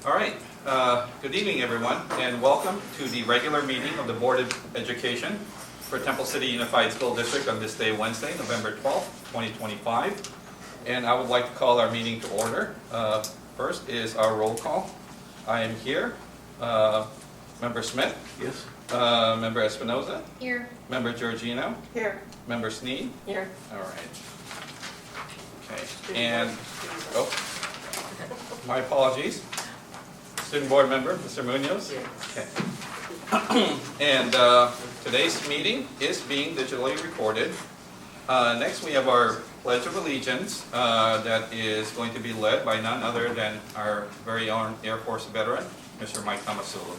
All right. Good evening, everyone, and welcome to the regular meeting of the Board of Education for Temple City Unified School District on this day, Wednesday, November 12th, 2025. And I would like to call our meeting to order. First is our roll call. I am here. Member Smith? Yes. Member Espinoza? Here. Member Georgino? Here. Member Sneed? Here. All right. Okay. And, oh, my apologies. Student Board Member, Mr. Munoz? Okay. And today's meeting is being digitally recorded. Next, we have our Pledge of Allegiance that is going to be led by none other than our very own Air Force veteran, Mr. Mike Tomasulu.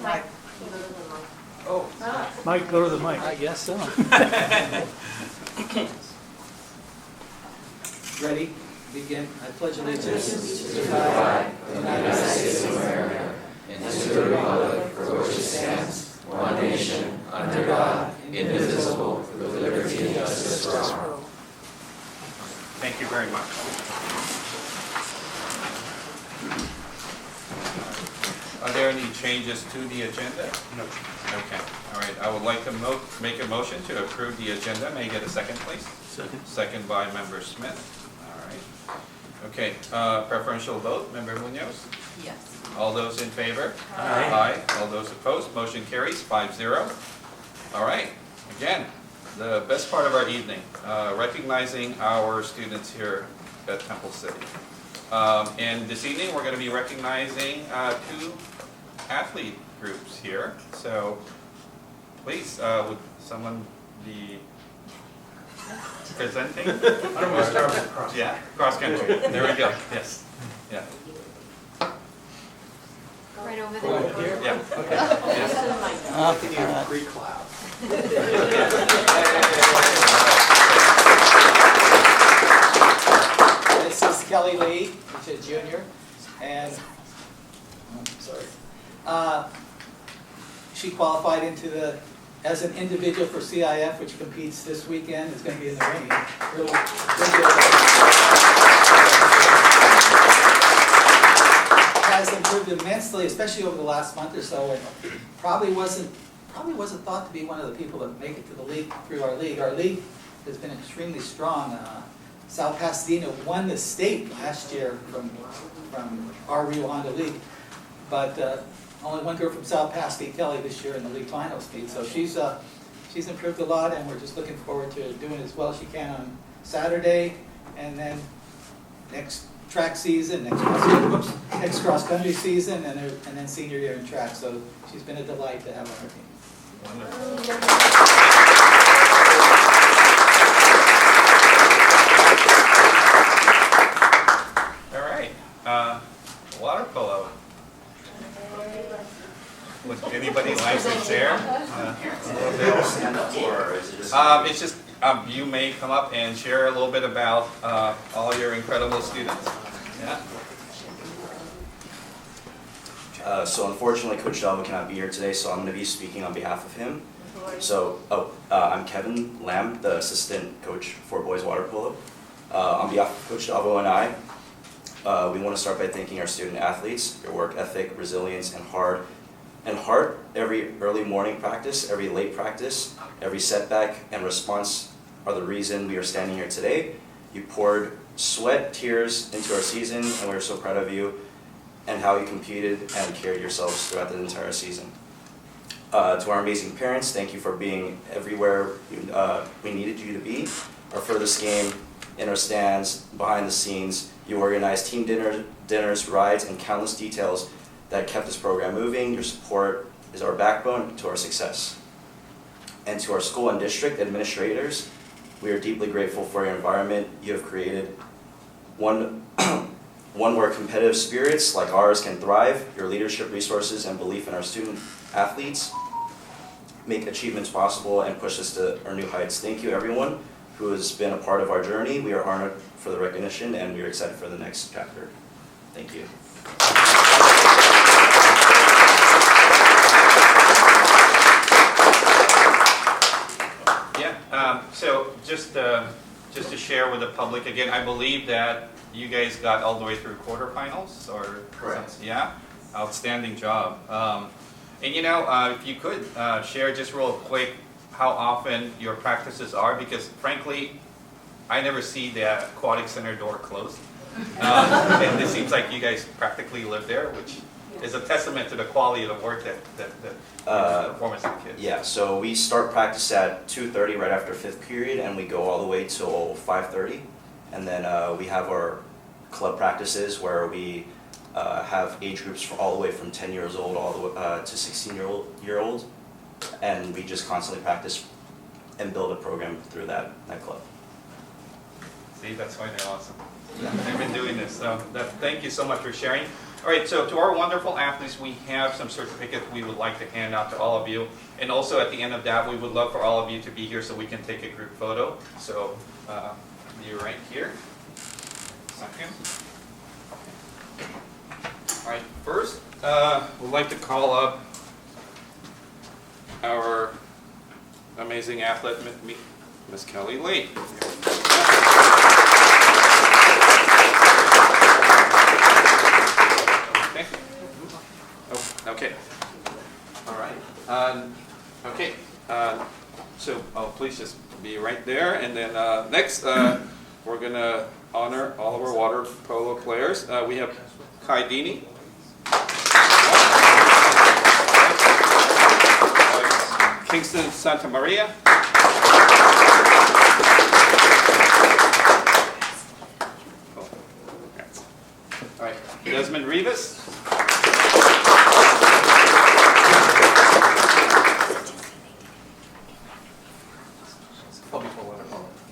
Mike. Oh. Mike, go to the mic. I guess so. Ready? Begin. I pledge allegiance to the flag of the United States of America and to the republic for which it stands, one nation, under God, indivisible, with liberty and justice for all. Thank you very much. Are there any changes to the agenda? No. Okay. All right. I would like to make a motion to approve the agenda. May I get a second, please? Second. Second by Member Smith. All right. Okay. Preferential vote. Member Munoz? Yes. All those in favor? Aye. Aye. All those opposed? Motion carries 5-0. All right. Again, the best part of our evening, recognizing our students here at Temple City. And this evening, we're going to be recognizing two athlete groups here. So please, would someone be presenting? I don't want to start with cross. Yeah, cross country. There we go. Yes. Yeah. Right over Right there. here? Yeah. Okay. Yes. Give you a free clap. This is Kelly Lee, which is junior, and she qualified as an individual for CIF, which competes this weekend. It's going to be in the rain. Really has improved immensely, especially over the last month or so. And probably wasn't thought to be one of the people that make it to the league through our league. Our league has been extremely strong. South Pasadena won the state last year from our Rio Hondo League, but only one girl from South Pas beat Kelly this year in the league finals meet. So she's improved a lot, and we're just looking forward to doing as well as she can on Saturday, and then next track season, next cross country season, and then senior year in track. So she's been a delight to have on our team. Wonderful. All right. Water polo. Would anybody like to share? It's just you may come up and share a little bit about all your incredible students. Yeah. So unfortunately, Coach Delva cannot be here today, so I'm going to be speaking on behalf of him. So, I'm Kevin Lamb, the assistant coach for boys water polo. On behalf of Coach Delva and I, we want to start by thanking our student athletes. Your work ethic, resilience, and heart. Every early morning practice, every late practice, every setback and response are the reason we are standing here today. You poured sweat, tears into our season, and we're so proud of you and how you competed and carried yourselves throughout the entire season. To our amazing parents, thank you for being everywhere we needed you to be. Our furthest game, in our stands, behind the scenes, you organized team dinners, rides, and countless details that kept this program moving. Your support is our backbone to our success. And to our school and district administrators, we are deeply grateful for your environment you have created. One where competitive spirits like ours can thrive. Your leadership, resources, and belief in our student athletes make achievements possible and push us to our new heights. Thank you, everyone who has been a part of our journey. We are honored for the recognition, and we are excited for the next chapter. Thank you. Yeah, So just to share with the public, again, I believe that you guys got all the way through quarterfinals, or? Correct. Yeah? Outstanding job. And you know, if you could share just real quick how often your practices are, because frankly, I never see the aquatic center door closed. And it seems like you guys practically live there, which is a testament to the quality of the work that performance of the kids. Yeah, so we start practice at 2:30 right after 5th period, and we go all the way till 5:30. And then we have our club practices where we have age groups from all the way from 10 years old all the way to 16-year-old, and we just constantly practice and build a program through that club. See, that's why they're awesome. They've been doing this, so thank you so much for sharing. All right, so to our wonderful athletes, we have some certificates we would like to hand out to all of you. And also at the end of that, we would love for all of you to be here so we can take a group photo. So you're right here. Second. All right, first, we'd like to call up our amazing athlete, Miss Kelly Lee. Okay. Oh, okay. All right. Okay. So, please just be right there. And then next, we're going to honor all of our water polo players. We have Kai Dini. Kingston Santa Maria. All right, Desmond Rivas.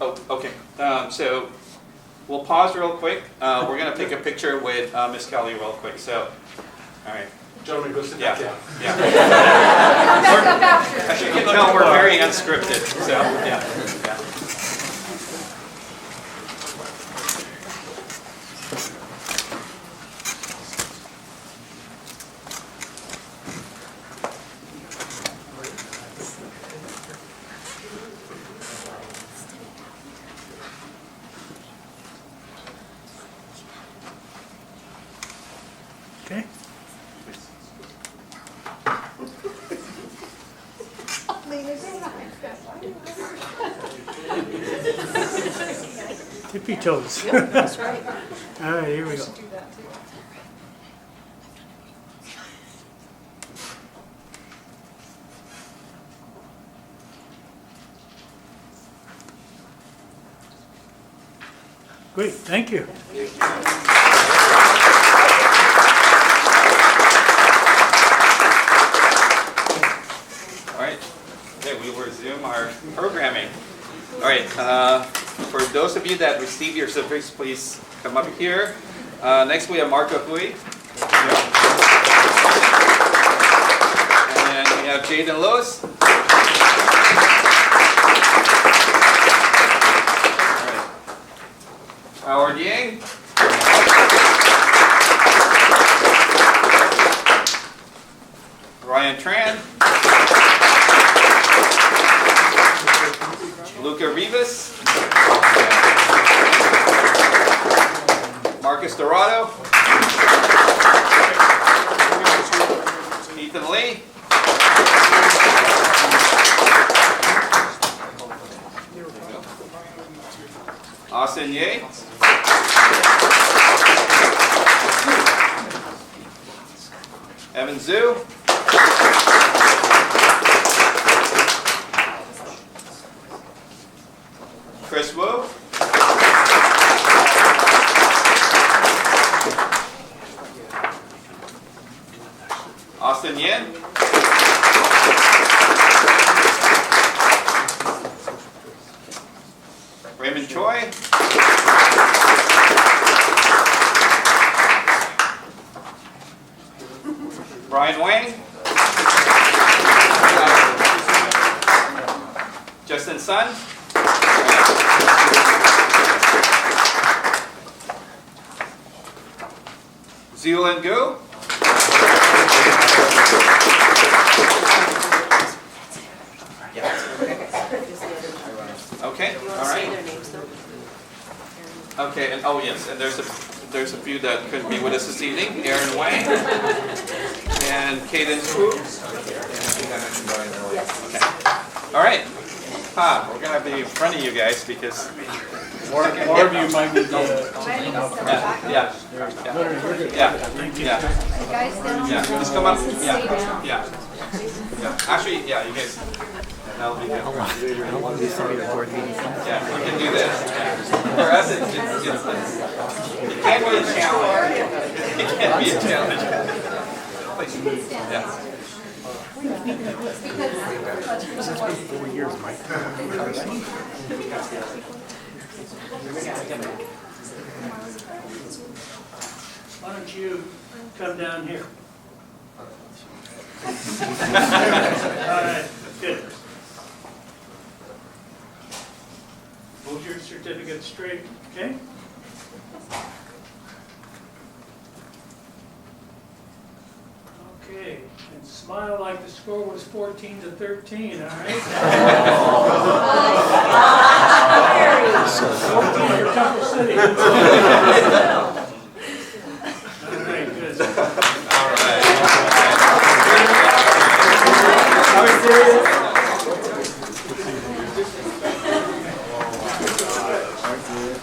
Oh, okay. So we'll pause real quick. We're going to take a picture with Miss Kelly real quick. So, all right. Gentlemen, go sit back down. Yeah. As you can tell, we're very unscripted. So, yeah. Okay. Tippy toes. That's right. All right, here we go. Do that too. Great, thank you. All right. Okay, we will resume our programming. All right. For those of you that received your certificates, please come up here. Next, we have Marco Hui. And then we have Jaden Lewis. Howard Yang. Ryan Tran. Luca Rivas. Marcus Dorado. Ethan Lee. Austin Ye. Evan Zhu. Chris Wu. Austin Yin. Raymond Choi. Brian Wang. Justin Sun. Zealand Gu. Okay, You all want to say right. their names though? Okay, and oh yes, and there's a few that couldn't be with us this evening. Aaron Wang and Cadence Wu. And I think I mentioned Brian earlier. Okay. All right. We're gonna have to be in front of you guys because More of you might be, yeah. thank you. Yeah. Guys down. Yeah, just come up. Stay Yeah. down. Yeah. Actually, yeah, you guys. That'll be good. How long do you send me the board meeting? Yeah, we can do this. For us, it can't be a challenge. It can't be a challenge. Yeah. 4 years, Mike. Why don't you come down here? All right, good. Hold your certificate straight, okay? Okay, and smile like the score was 14-13, all right? 14 for Temple City. All right, good. All right.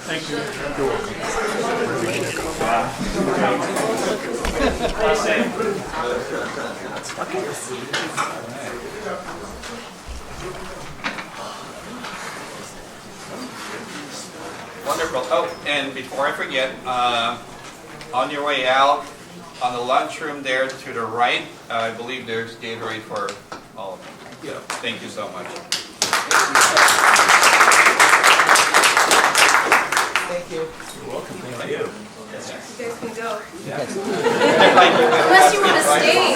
Thank you. Wonderful. Oh, and before I forget, on your way out, on the lunchroom there to the right, I believe there's Gatorade for all of you. Yeah. Thank you so much. Thank you. Thank you. You guys can go. Unless you want to stay.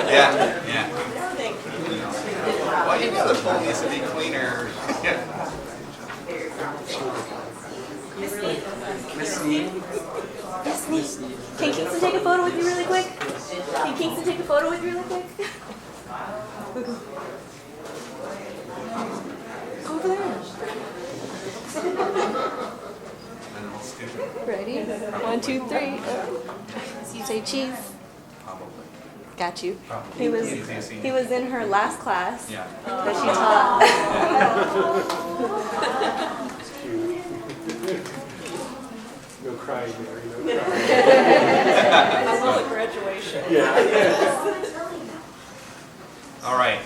Yeah, yeah. Well, you know the pool needs to be cleaner. Yeah. Can Kingston take a photo with you really quick? Can Kingston take a photo with you really quick? Go over there. Ready? 1, 2, 3. You say cheese. Probably. Got you. Probably. He was in her last class Yeah. that she taught. No crying there, I will at graduation. All right.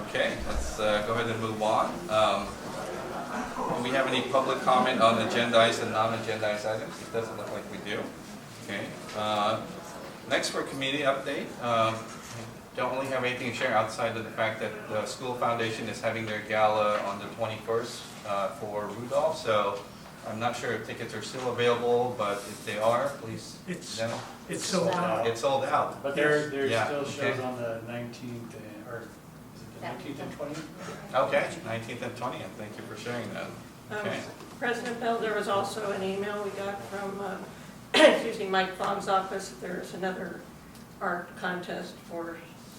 Okay, let's go ahead and move on. Do we have any public comment on agendized and non-agendized items? It doesn't look like we do. Okay. Next, for community update. Don't really have anything to share outside of the fact that the School Foundation is having their gala on the 21st for Rudolph. So I'm not sure if tickets are still available, but if they are, please. It's sold out. It's sold out. But there's Yeah, still shows okay. on the 19th, or is it the 19th and 20th? Okay, 19th and 20th. Thank you for sharing that. Okay. President Bell, there was also an email we got from, excuse me, Mike Fong's office. There's another art contest for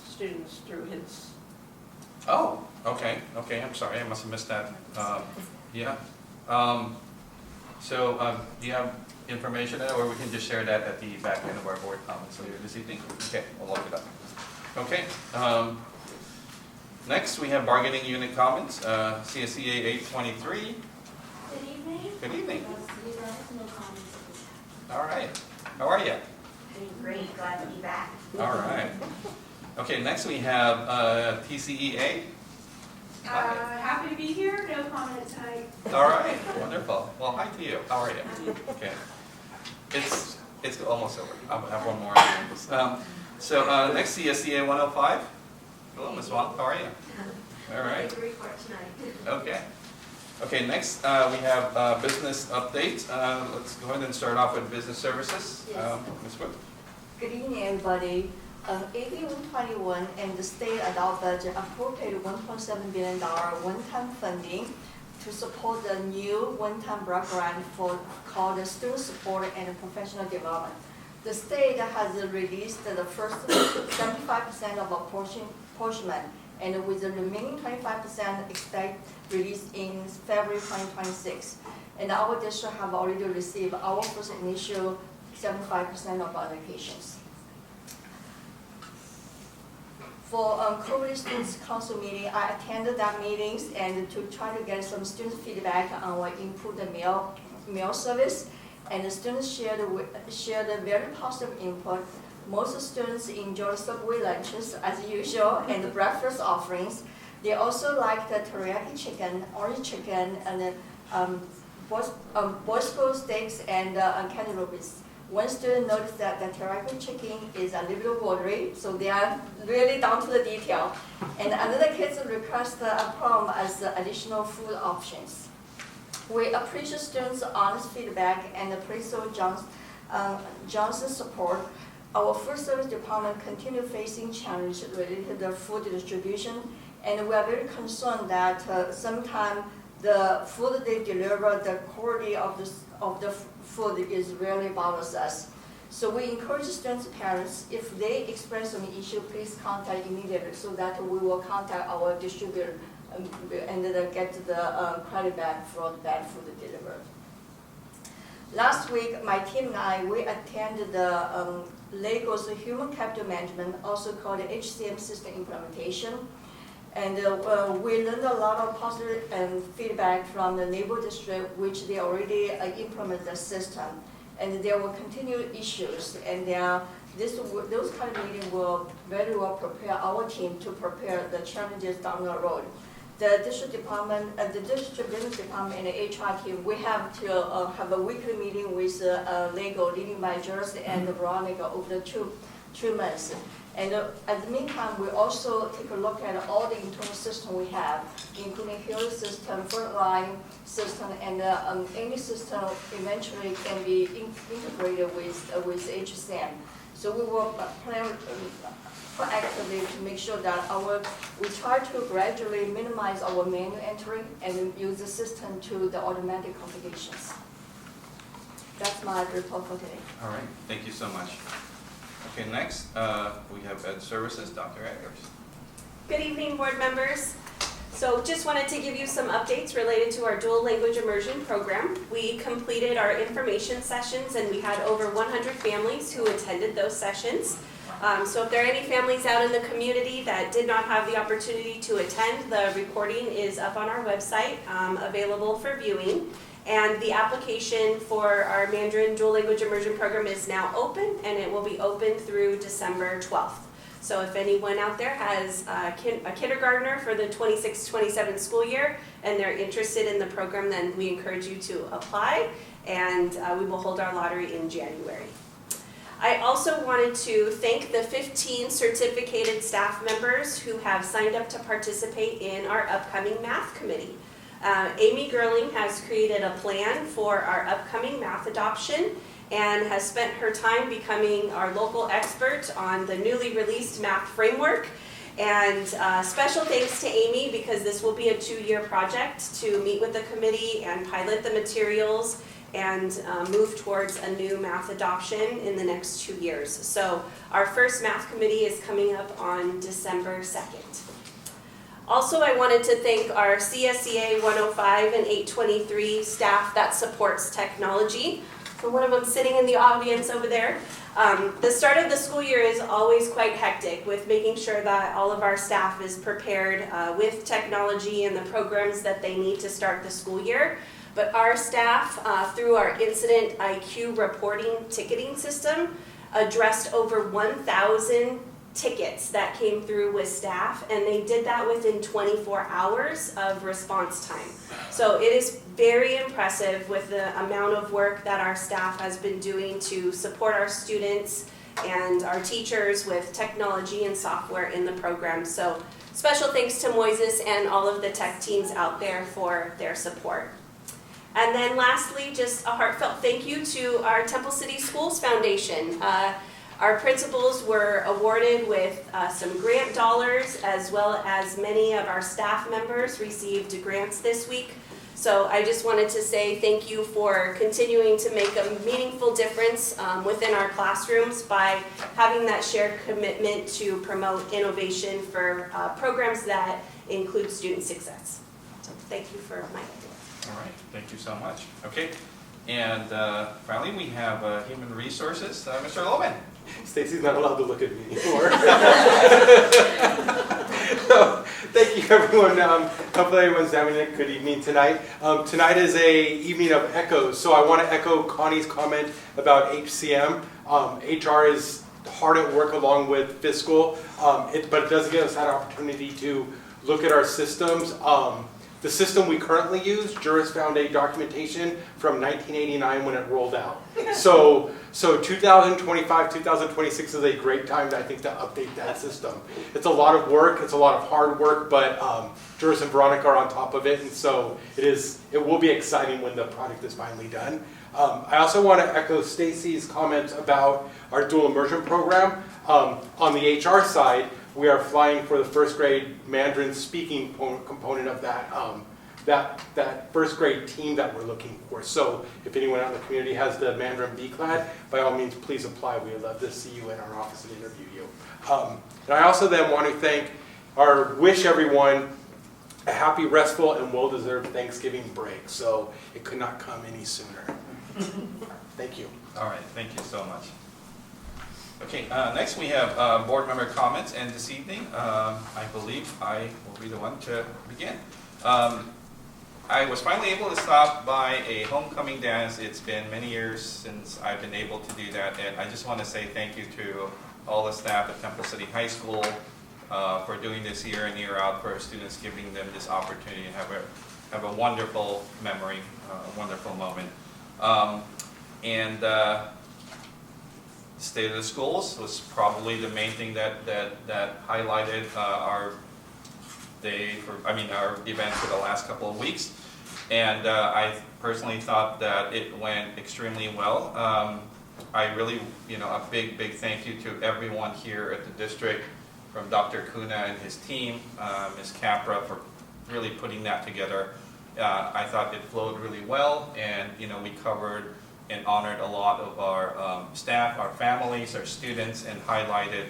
students through his. Oh, okay, okay, I'm sorry, I must have missed that. Yeah. So, do you have information or we can just share that at the back end of our board comments later this evening? Okay, we'll look it up. Okay. Next, we have bargaining unit comments, CSEA 823. Good evening. Good evening. No comments at this time. All right, how are you? Doing great, glad to be back. All right. Okay, next we have TCEA. Happy to be here, no comment tonight. All right, wonderful. Well, hi to you. How are you? Okay. It's almost over. I'll have one more. So next CSEA 105. Hello, Ms. Wong. How are you? All right. Great report tonight. Okay. Okay, next we have business updates. Let's go ahead and start off with business services. Yes. Ms. Wood. Good evening, everybody. AB 121 and the state adult budget appropriated $1.7 billion one-time funding to support the new one-time block grant called the Student Support and Professional Development. The state has released the first 75% of apportionment, and with the remaining 25% expect release in February 2026. And our district have already received our first initial 75% of allocations. For COVID Students Council meeting, I attended that meetings and to try to get some student feedback on our improved meal service. And the students shared a very positive input. Most students enjoyed Subway lunches as usual and the breakfast offerings. They also liked the teriyaki chicken, orange chicken, and Bosco steaks and cantaloupes. One student noticed that the teriyaki chicken is a little bit watery, so they are really down to the detail. And another kid requested a prom as additional food options. We appreciate students' honest feedback and the Principal Johnson's support. Our food service department continue facing challenges related to the food distribution, and we are very concerned that sometimes the food they deliver, the quality of the food is really bothers us. So we encourage students' parents, if they express some issue, please contact immediately so that we will contact our distributor and then get the credit back for the bad food delivered. Last week, my team and I, we attended the LEGO's Human Capital Management, also called the HCM system implementation. And we learned a lot of positive feedback from the neighbor district, which they already implemented the system. And there were continued issues, and those kind of meetings will very well prepare our team to prepare the challenges down the road. The district department, the district business department and the HR team, we have to have a weekly meeting with LEGO, leading by Jersey and Veronica over the two months. And at the meantime, we also take a look at all the internal system we have, including hearing system, frontline system, and any system eventually can be integrated with HCM. So we will plan proactively to make sure that we try to gradually minimize our manual entry and use the system to the automatic configurations. That's my report for today. All right, thank you so much. Okay, next, we have Ed Services, Dr. Eggers. Good evening, board members. So just wanted to give you some updates related to our dual language immersion program. We completed our information sessions and we had over 100 families who attended those sessions. So if there are any families out in the community that did not have the opportunity to attend, the recording is up on our website, available for viewing. And the application for our Mandarin Dual Language Immersion Program is now open, and it will be open through December 12th. So if anyone out there has a kindergartner for the 26-27 school year and they're interested in the program, then we encourage you to apply, and we will hold our lottery in January. I also wanted to thank the 15 certificated staff members who have signed up to participate in our upcoming math committee. Amy Gerling has created a plan for our upcoming math adoption and has spent her time becoming our local expert on the newly released math framework. And special thanks to Amy, because this will be a 2-year project to meet with the committee and pilot the materials and move towards a new math adoption in the next 2 years. So our first math committee is coming up on December 2nd. Also, I wanted to thank our CSEA 105 and 823 staff that supports technology. For one of them sitting in the audience over there. The start of the school year is always quite hectic with making sure that all of our staff is prepared with technology and the programs that they need to start the school year. But our staff, through our Incident IQ reporting ticketing system, addressed over 1,000 tickets that came through with staff, and they did that within 24 hours of response time. So it is very impressive with the amount of work that our staff has been doing to support our students and our teachers with technology and software in the program. So special thanks to Moises and all of the tech teams out there for their support. And then lastly, just a heartfelt thank you to our Temple City Schools Foundation. Our principals were awarded with some grant dollars, as well as many of our staff members received grants this week. So I just wanted to say thank you for continuing to make a meaningful difference within our classrooms by having that shared commitment to promote innovation for programs that include student success. So thank you for my ideas. All right, thank you so much. Okay, and finally, we have Human Resources, Mr. Loman. Stacy's not allowed to look at me anymore. So, thank you everyone. Hopefully everyone's having a good evening tonight. Tonight is a evening of echoes, so I want to echo Connie's comment about HCM. HR is hard at work along with fiscal, but it does give us that opportunity to look at our systems. The system we currently use, Juris found a documentation from 1989 when it rolled out. So 2025, 2026 is a great time, I think, to update that system. It's a lot of work, it's a lot of hard work, but Juris and Veronica are on top of it, and so it will be exciting when the product is finally done. I also want to echo Stacy's comments about our dual immersion program. On the HR side, we are flying for the first grade Mandarin speaking component of that first grade team that we're looking for. So if anyone out in the community has the Mandarin B-Clad, by all means, please apply. We would love to see you in our office and interview you. And I also then want to wish everyone a happy, restful, and well-deserved Thanksgiving break. So it could not come any sooner. Thank you. All right, thank you so much. Okay, next we have board member comments, and this evening, I believe I will be the one to begin. I was finally able to stop by a homecoming dance. It's been many years since I've been able to do that, and I just want to say thank you to all the staff at Temple City High School for doing this year in, year out for our students, giving them this opportunity to have a wonderful memory, a wonderful moment. State of the schools was probably the main thing that highlighted our event for the last couple of weeks, and I personally thought that it went extremely well. I really, a big thank you to everyone here at the district, from Dr. Kuna and his team, Ms. Capra, for really putting that together. I thought it flowed really well, and we covered and honored a lot of our staff, our families, our students, and highlighted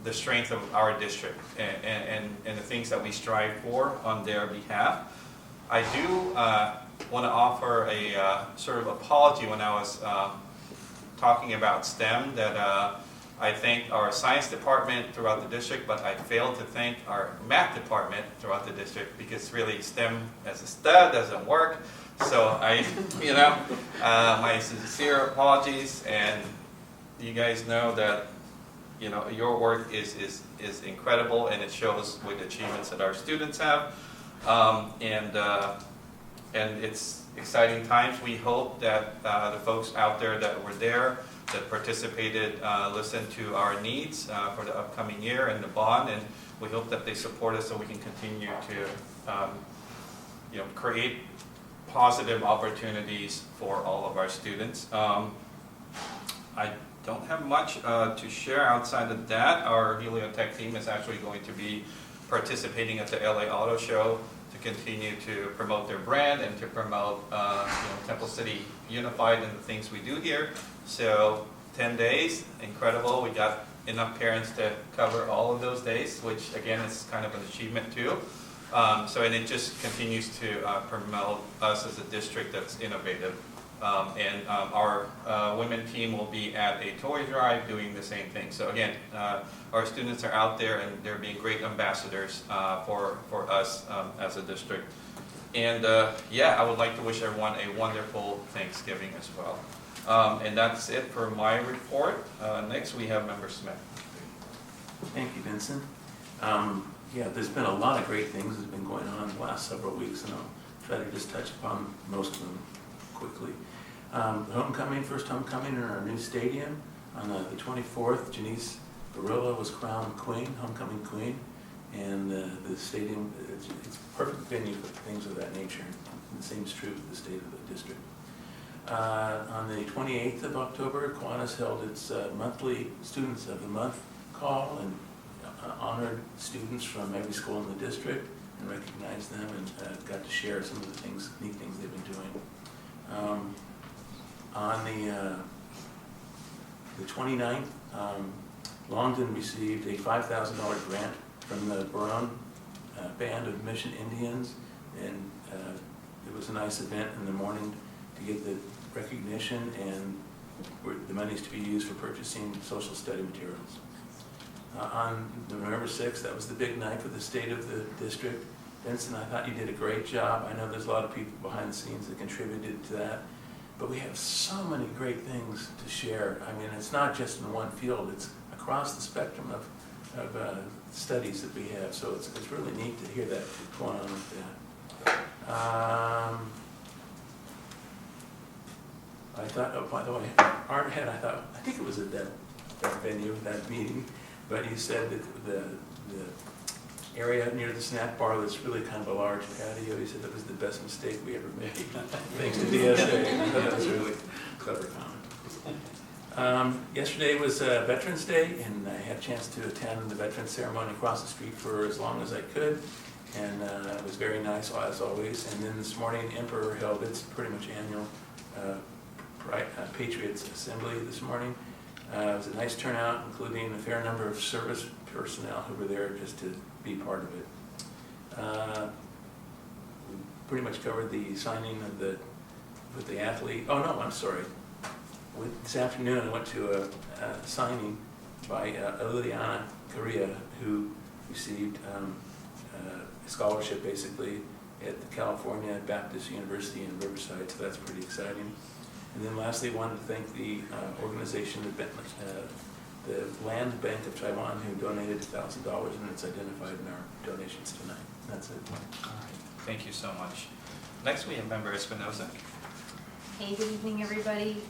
the strength of our district and the things that we strive for on their behalf. I do want to offer a sort of apology when I was talking about STEM, that I thanked our science department throughout the district, but I failed to thank our math department throughout the district, because really STEM as a stud doesn't work. So my sincere apologies, and you guys know that your work is incredible, and it shows with the achievements that our students have, and it's exciting times. We hope that the folks out there that were there, that participated, listened to our needs for the upcoming year and the bond, and we hope that they support us so we can continue to create positive opportunities for all of our students. I don't have much to share outside of that. Our Heliotech team is actually going to be participating at the LA Auto Show to continue to promote their brand and to promote Temple City Unified and the things we do here. So 10 days, incredible. We got enough parents to cover all of those days, which again is kind of an achievement too. And it just continues to promote us as a district that's innovative. Our women team will be at a toy drive doing the same thing. So again, our students are out there and they're being great ambassadors for us as a district. And I would like to wish everyone a wonderful Thanksgiving as well. And that's it for my report. Next we have Member Smith. Thank you, Vincent. There's been a lot of great things that have been going on in the last several weeks, and I'll try to just touch upon most of them quickly. First homecoming in our new stadium. On the 24th, Janice Barilla was crowned queen, homecoming queen, and the stadium, it's a perfect venue for things of that nature, and the same is true for the state of the district. On the 28th of October, Kiwanis held its monthly Students of the Month call and honored students from every school in the district. and recognized them and got to share some of the neat things they've been doing. On the 29th, Longden received a $5,000 grant from the Barone Band of Mission Indians, and it was a nice event in the morning to get the recognition, and the money is to be used for purchasing social study materials. On November 6th, that was the big night for the state of the district. Vincent, I thought you did a great job. I know there's a lot of people behind the scenes that contributed to that, but we have so many great things to share. I mean, it's not just in one field, it's across the spectrum of studies that we have, so it's really neat to hear that going on with that. I thought, oh, by the way, Art had, I think it was at that venue, that meeting, but he said that the area near the snack bar was really kind of a large patio. He said that was the best mistake we ever made, thanks to DSA. That was a really clever comment. Yesterday was Veterans Day, and I had a chance to attend the Veterans ceremony across the street for as long as I could, and it was very nice, as always. And then this morning, Emperor held its pretty much annual Patriots Assembly this morning. It was a nice turnout, including a fair number of service personnel who were there just to be part of it. We pretty much covered the signing of with the athlete. Oh no, I'm sorry. This afternoon I went to a signing by Liliana Correa, who received a scholarship basically at the California Baptist University in Riverside, so that's pretty exciting. And then lastly, I wanted to thank the organization, the Land Bank of Taiwan, who donated $1,000, and it's identified in our donations tonight. That's it. All right, thank you so much. Next we have Member Espinoza. Hey, good evening, everybody.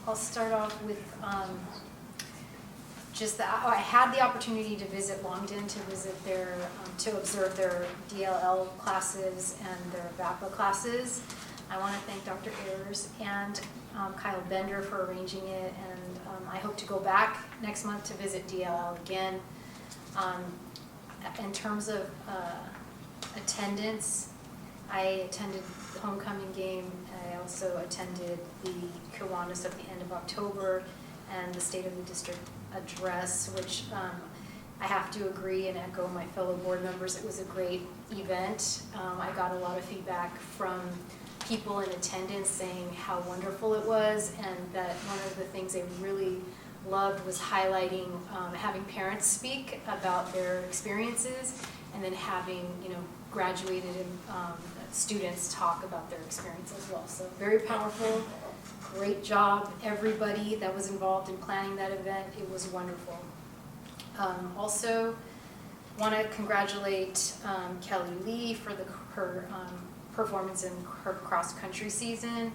I'll start off with I had the opportunity to visit Longden, to observe their DLL classes and their VAPA classes. I want to thank Dr. Ayers and Kyle Bender for arranging it, and I hope to go back next month to visit DLL again. In terms of attendance, I attended the homecoming game. I also attended the Kiwanis at the end of October and the State of the District address, which I have to agree and echo my fellow board members. It was a great event. I got a lot of feedback from people in attendance saying how wonderful it was, and that one of the things they really loved was highlighting, having parents speak about their experiences, and then having graduated students talk about their experience as well. So very powerful, great job everybody that was involved in planning that event. It was wonderful. Also want to congratulate Kelly Lee for her performance in her cross-country season.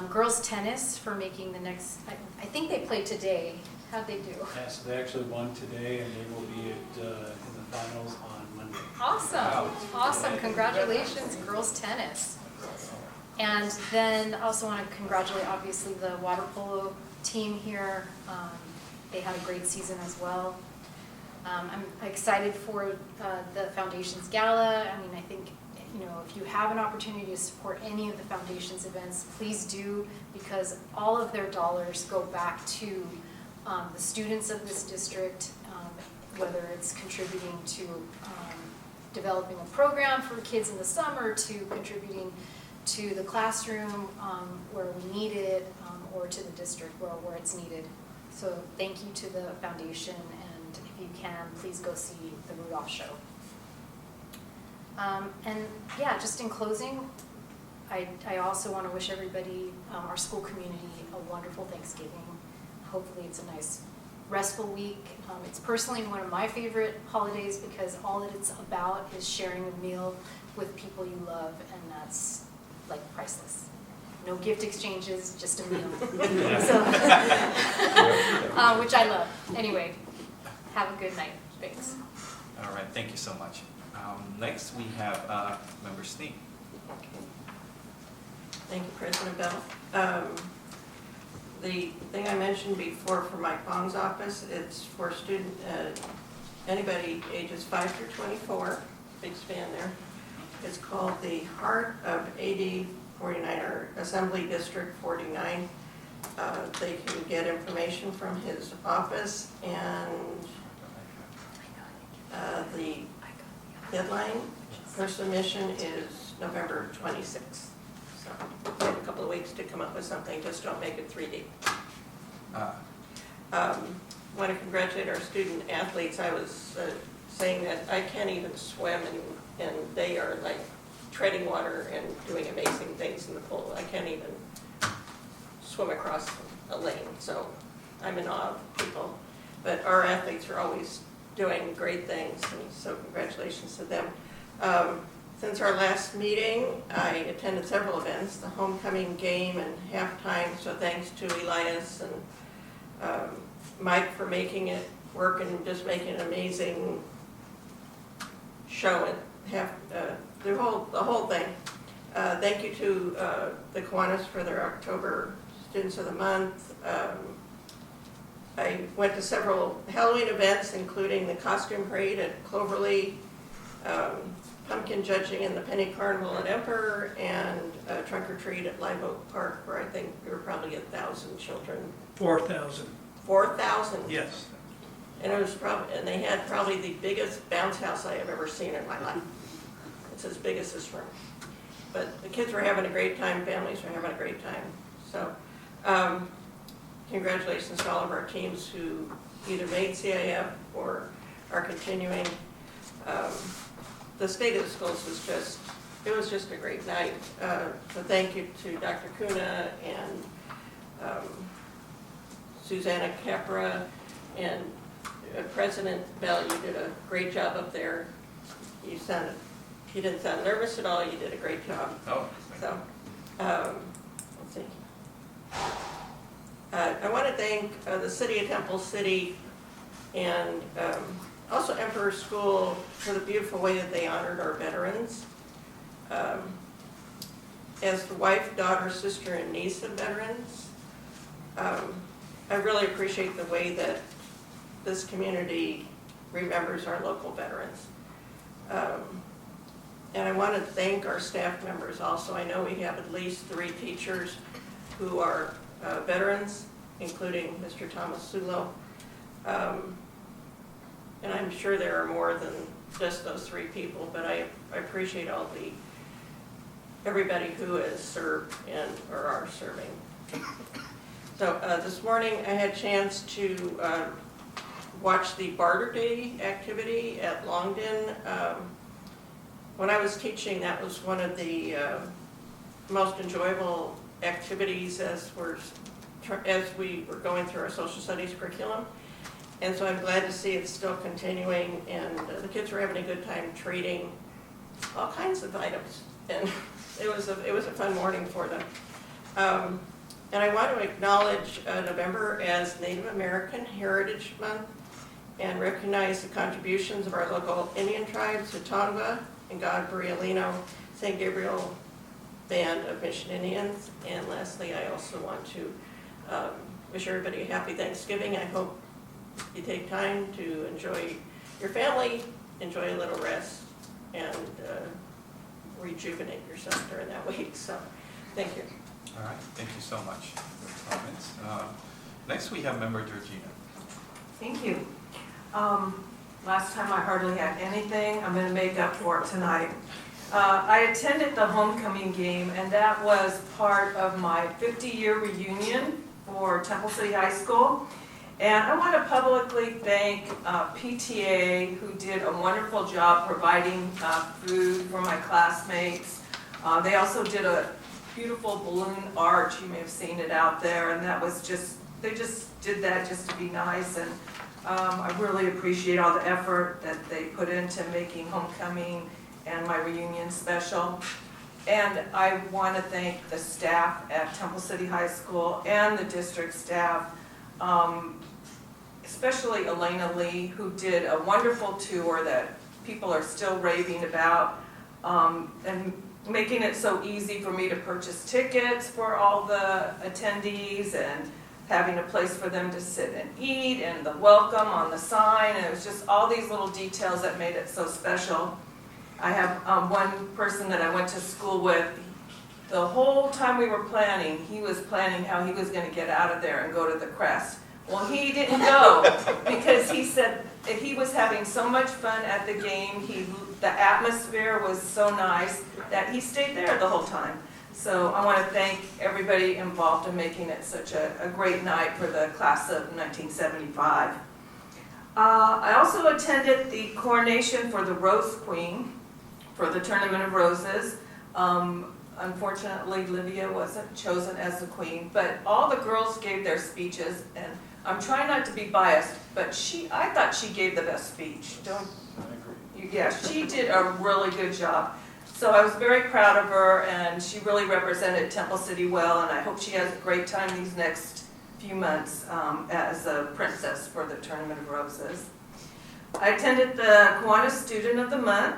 Girls tennis for making the next, I think they played today. How'd they do? Yeah, so they actually won today, and they will be in the finals on Monday. Awesome, Wow. Awesome, congratulations, girls tennis. And then also want to congratulate, obviously, the water polo team here. They had a great season as well. I'm excited for the Foundation's Gala. I mean, I think, if you have an opportunity to support any of the Foundation's events, please do, because all of their dollars go back to the students of this district, whether it's contributing to developing a program for kids in the summer, to contributing to the classroom where we need it, or to the district where it's needed. So thank you to the Foundation, and if you can, please go see the Rudolph show. And yeah, just in closing, I also want to wish everybody, our school community, a wonderful Thanksgiving. Hopefully it's a nice, restful week. It's personally one of my favorite holidays because all that it's about is sharing a meal with people you love, and that's like priceless. No gift exchanges, just a meal. So, which I love. Anyway, have a good night. Thanks. All right, thank you so much. Next we have Member Sneak. Thank you, President Bell. The thing I mentioned before for Mike Bong's office, it's for anybody ages 5 through 24. big span there. It's called the Heart of AD 49, or Assembly District 49. They can get information from his office, and the deadline for submission is November 26th. So we have a couple of weeks to come up with something, just don't make it 3D. Want to congratulate our student athletes. I was saying that I can't even swim, and they are like treading water and doing amazing things in the pool. I can't even swim across a lane, so I'm in awe of people. But our athletes are always doing great things, and so congratulations to them. Since our last meeting, I attended several events, the homecoming game and halftime, so thanks to Elias and Mike for making it work and just making an amazing show and the whole thing. Thank you to the Kiwanis for their October Students of the Month. I went to several Halloween events, including the costume parade at Cloverly, pumpkin judging in the Penny Carnival at Emperor, and trunk or treat at Live Oak Park, where I think there were probably 1,000 children. 4,000. 4,000? Yes. And they had probably the biggest bounce house I have ever seen in my life. It's as big as this room. But the kids were having a great time, families were having a great time. So congratulations to all of our teams who either made CIF or are continuing. The state of the schools was just a great night. So thank you to Dr. Kuna and Susanna Capra and President Bell. You did a great job up there. You didn't sound nervous at all. You did a great job. Oh. So, let's see. I want to thank the City of Temple City and also Emperor School for the beautiful way that they honored our veterans. As the wife, daughter, sister, and niece of veterans, I really appreciate the way that this community remembers our local veterans. And I want to thank our staff members also. I know we have at least 3 teachers who are veterans, including Mr. Thomas Sulo. And I'm sure there are more than just those 3 people, but I appreciate everybody who has served and or are serving. So this morning I had a chance to watch the Barter Day activity at Longden. When I was teaching, that was one of the most enjoyable activities as we were going through our social studies curriculum. And so I'm glad to see it's still continuing, and the kids were having a good time trading all kinds of items. And it was a fun morning for them. And I want to acknowledge November as Native American Heritage Month and recognize the contributions of our local Indian tribes, the Tonga and Godbrialino, St. Gabriel Band of Mission Indians. And lastly, I also want to wish everybody a happy Thanksgiving. I hope you take time to enjoy your family, enjoy a little rest, and rejuvenate yourself during that week. So, thank you. All right, thank you so much for the comments. Next, we have Member Georgina. Thank you. Last time I hardly had anything. I'm going to make up for it tonight. I attended the homecoming game, and that was part of my 50-year reunion for Temple City High School. And I want to publicly thank PTA, who did a wonderful job providing food for my classmates. They also did a beautiful balloon arch. You may have seen it out there, and that was they just did that just to be nice. And I really appreciate all the effort that they put into making homecoming and my reunion special. And I want to thank the staff at Temple City High School and the district staff, especially Elena Lee, who did a wonderful tour that people are still raving about, and making it so easy for me to purchase tickets for all the attendees, and having a place for them to sit and eat, and the welcome on the sign, and it was just all these little details that made it so special. I have one person that I went to school with. The whole time we were planning, he was planning how he was going to get out of there and go to the Crest. Well, he didn't go because he said he was having so much fun at the game. The atmosphere was so nice that he stayed there the whole time. So I want to thank everybody involved in making it such a great night for the class of 1975. I also attended the coronation for the Rose Queen for the Tournament of Roses. Unfortunately, Livia wasn't chosen as the queen, but all the girls gave their speeches, and I'm trying not to be biased, but I thought she gave the best speech. Yeah, she did a really good job. So I was very proud of her, and she really represented Temple City well, and I hope she has a great time these next few months as a princess for the Tournament of Roses. I attended the Kiwanis Student of the Month.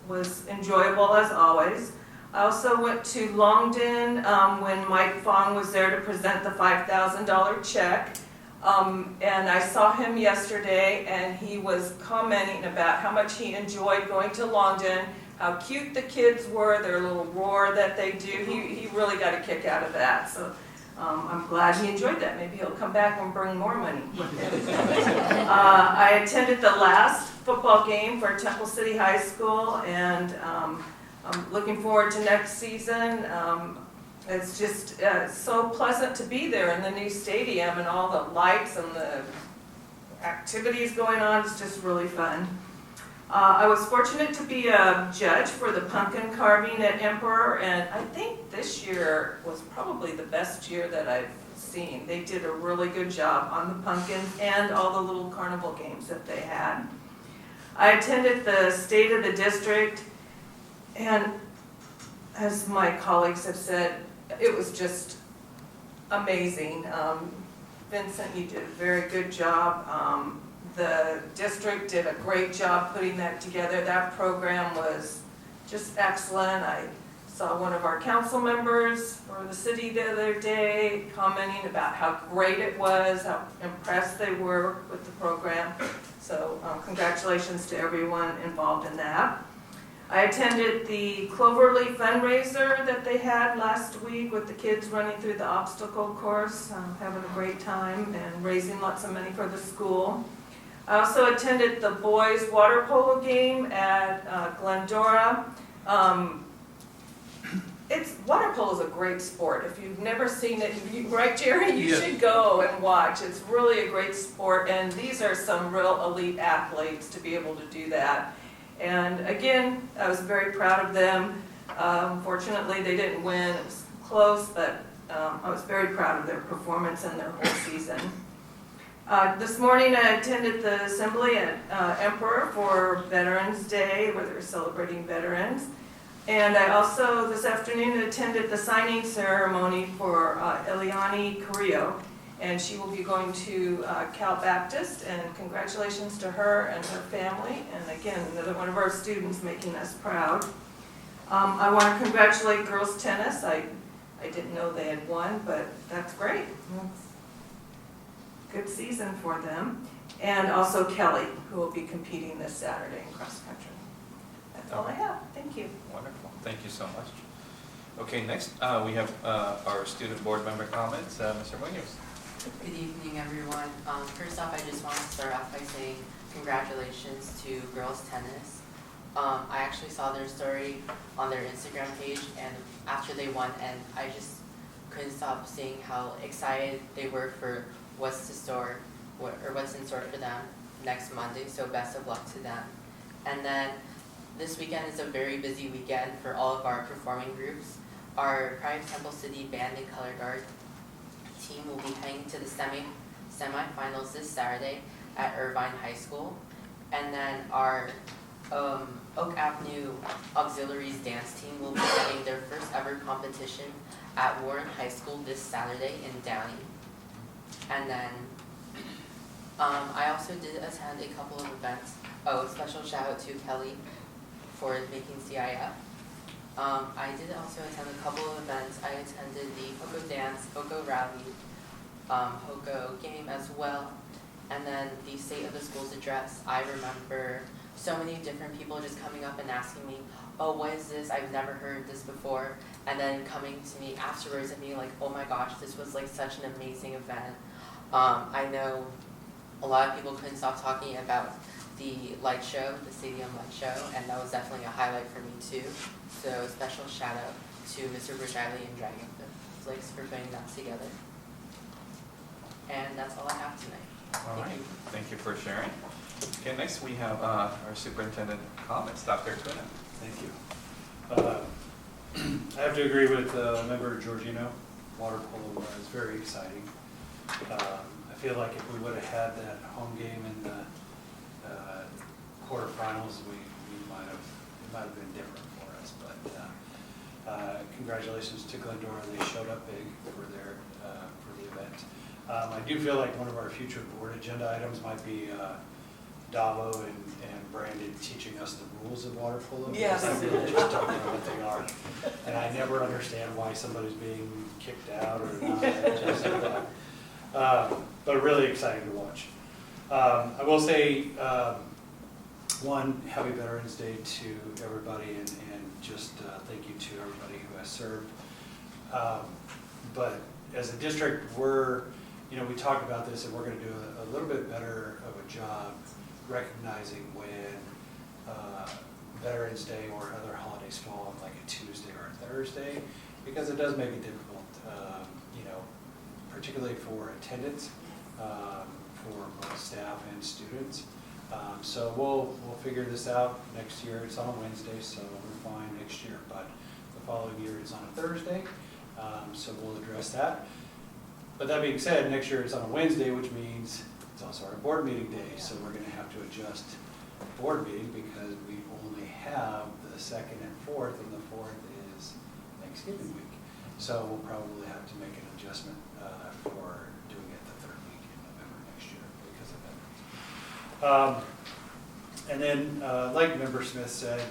Was enjoyable as always. I also went to Longden when Mike Fong was there to present the $5,000 check. And I saw him yesterday, and he was commenting about how much he enjoyed going to Longden, how cute the kids were, their little roar that they do. He really got a kick out of that. So I'm glad he enjoyed that. Maybe he'll come back and bring more money with him. I attended the last football game for Temple City High School, and I'm looking forward to next season. It's just so pleasant to be there in the new stadium and all the lights and the activities going on. It's just really fun. I was fortunate to be a judge for the pumpkin carving at Emperor, and I think this year was probably the best year that I've seen. They did a really good job on the pumpkins and all the little carnival games that they had. I attended the State of the District, and as my colleagues have said, it was just amazing. Vincent, you did a very good job. The district did a great job putting that together. That program was just excellent. I saw one of our council members for the city the other day commenting about how great it was, how impressed they were with the program. So congratulations to everyone involved in that. I attended the Cloverleaf fundraiser that they had last week with the kids running through the obstacle course, having a great time and raising lots of money for the school. I also attended the boys water polo game at Glendora. Water polo is a great sport. If you've never seen it, right, Jerry, you should go and watch. It's really a great sport, and these are some real elite athletes to be able to do that. And again, I was very proud of them. Unfortunately, they didn't win. It was close, but I was very proud of their performance and their whole season. This morning I attended the assembly at Emperor for Veterans Day, where they were celebrating veterans. And I also, this afternoon, attended the signing ceremony for Eliani Carrillo. And she will be going to Cal Baptist, and congratulations to her and her family. And again, another one of our students making us proud. I want to congratulate girls tennis. I didn't know they had won, but that's great. Good season for them. And also Kelly, who will be competing this Saturday in cross country. That's all I have. Thank you. Wonderful. Thank you so much. Okay, next we have our student board member comments. Mr. Munoz. Good evening, everyone. First off, I just want to start off by saying congratulations to girls tennis. I actually saw their story on their Instagram page, and after they won, and I just couldn't stop seeing how excited they were for what's in store for them next Monday. So best of luck to them. And then this weekend is a very busy weekend for all of our performing groups. Our Pride of Temple City Band and Color Guard team will be heading to the semifinals this Saturday at Irvine High School. And then our Oak Avenue Auxiliaries dance team will be getting their first ever competition at Warren High School this Saturday in Downey. And then I also did attend a couple of events. Special shout out to Kelly for making CIF. I did also attend a couple of events. I attended the Hoco Dance, Hoco Rally, Hoco Game as well, and then the State of the School's address. I remember so many different people just coming up and asking me, oh, what is this? I've never heard this before. And then coming to me afterwards and being like, oh my gosh, this was like such an amazing event. I know a lot of people couldn't stop talking about the light show, the stadium light show, and that was definitely a highlight for me too. So special shout out to Mr. Bergiley and Dragonflix for putting that together. And that's all I have tonight. All right, thank you for sharing. Okay, next we have our superintendent comments, Dr. Twinen. Thank you. I have to agree with Member Georgino. Water polo was very exciting. I feel like if we would have had that home game in the quarterfinals, it might have been different for us. But congratulations to Glendora. They showed up big for the event. I do feel like one of our future board agenda items might be Davo and Brandon teaching us the rules of water polo. Yes. Because I really just don't know what they are. And I never understand why somebody's being kicked out or not. Just like that. But really exciting to watch. I will say, one, happy Veterans Day to everybody and just thank you to everybody who has served. But as a district, we talked about this and we're going to do a little bit better of a job recognizing when Veterans Day or other holidays fall on like a Tuesday or a Thursday, because it does make it difficult, particularly for attendance, for both staff and students. So we'll figure this out next year. It's on a Wednesday, so we're fine next year, but the following year it's on a Thursday, so we'll address that. But that being said, next year it's on a Wednesday, which means it's also our board meeting day, so we're going to have to adjust the board meeting because we only have the 2nd and 4th, and the 4th is Thanksgiving week. So we'll probably have to make an adjustment for doing it the 3rd week in November next year because of that. And then, like Member Smith said,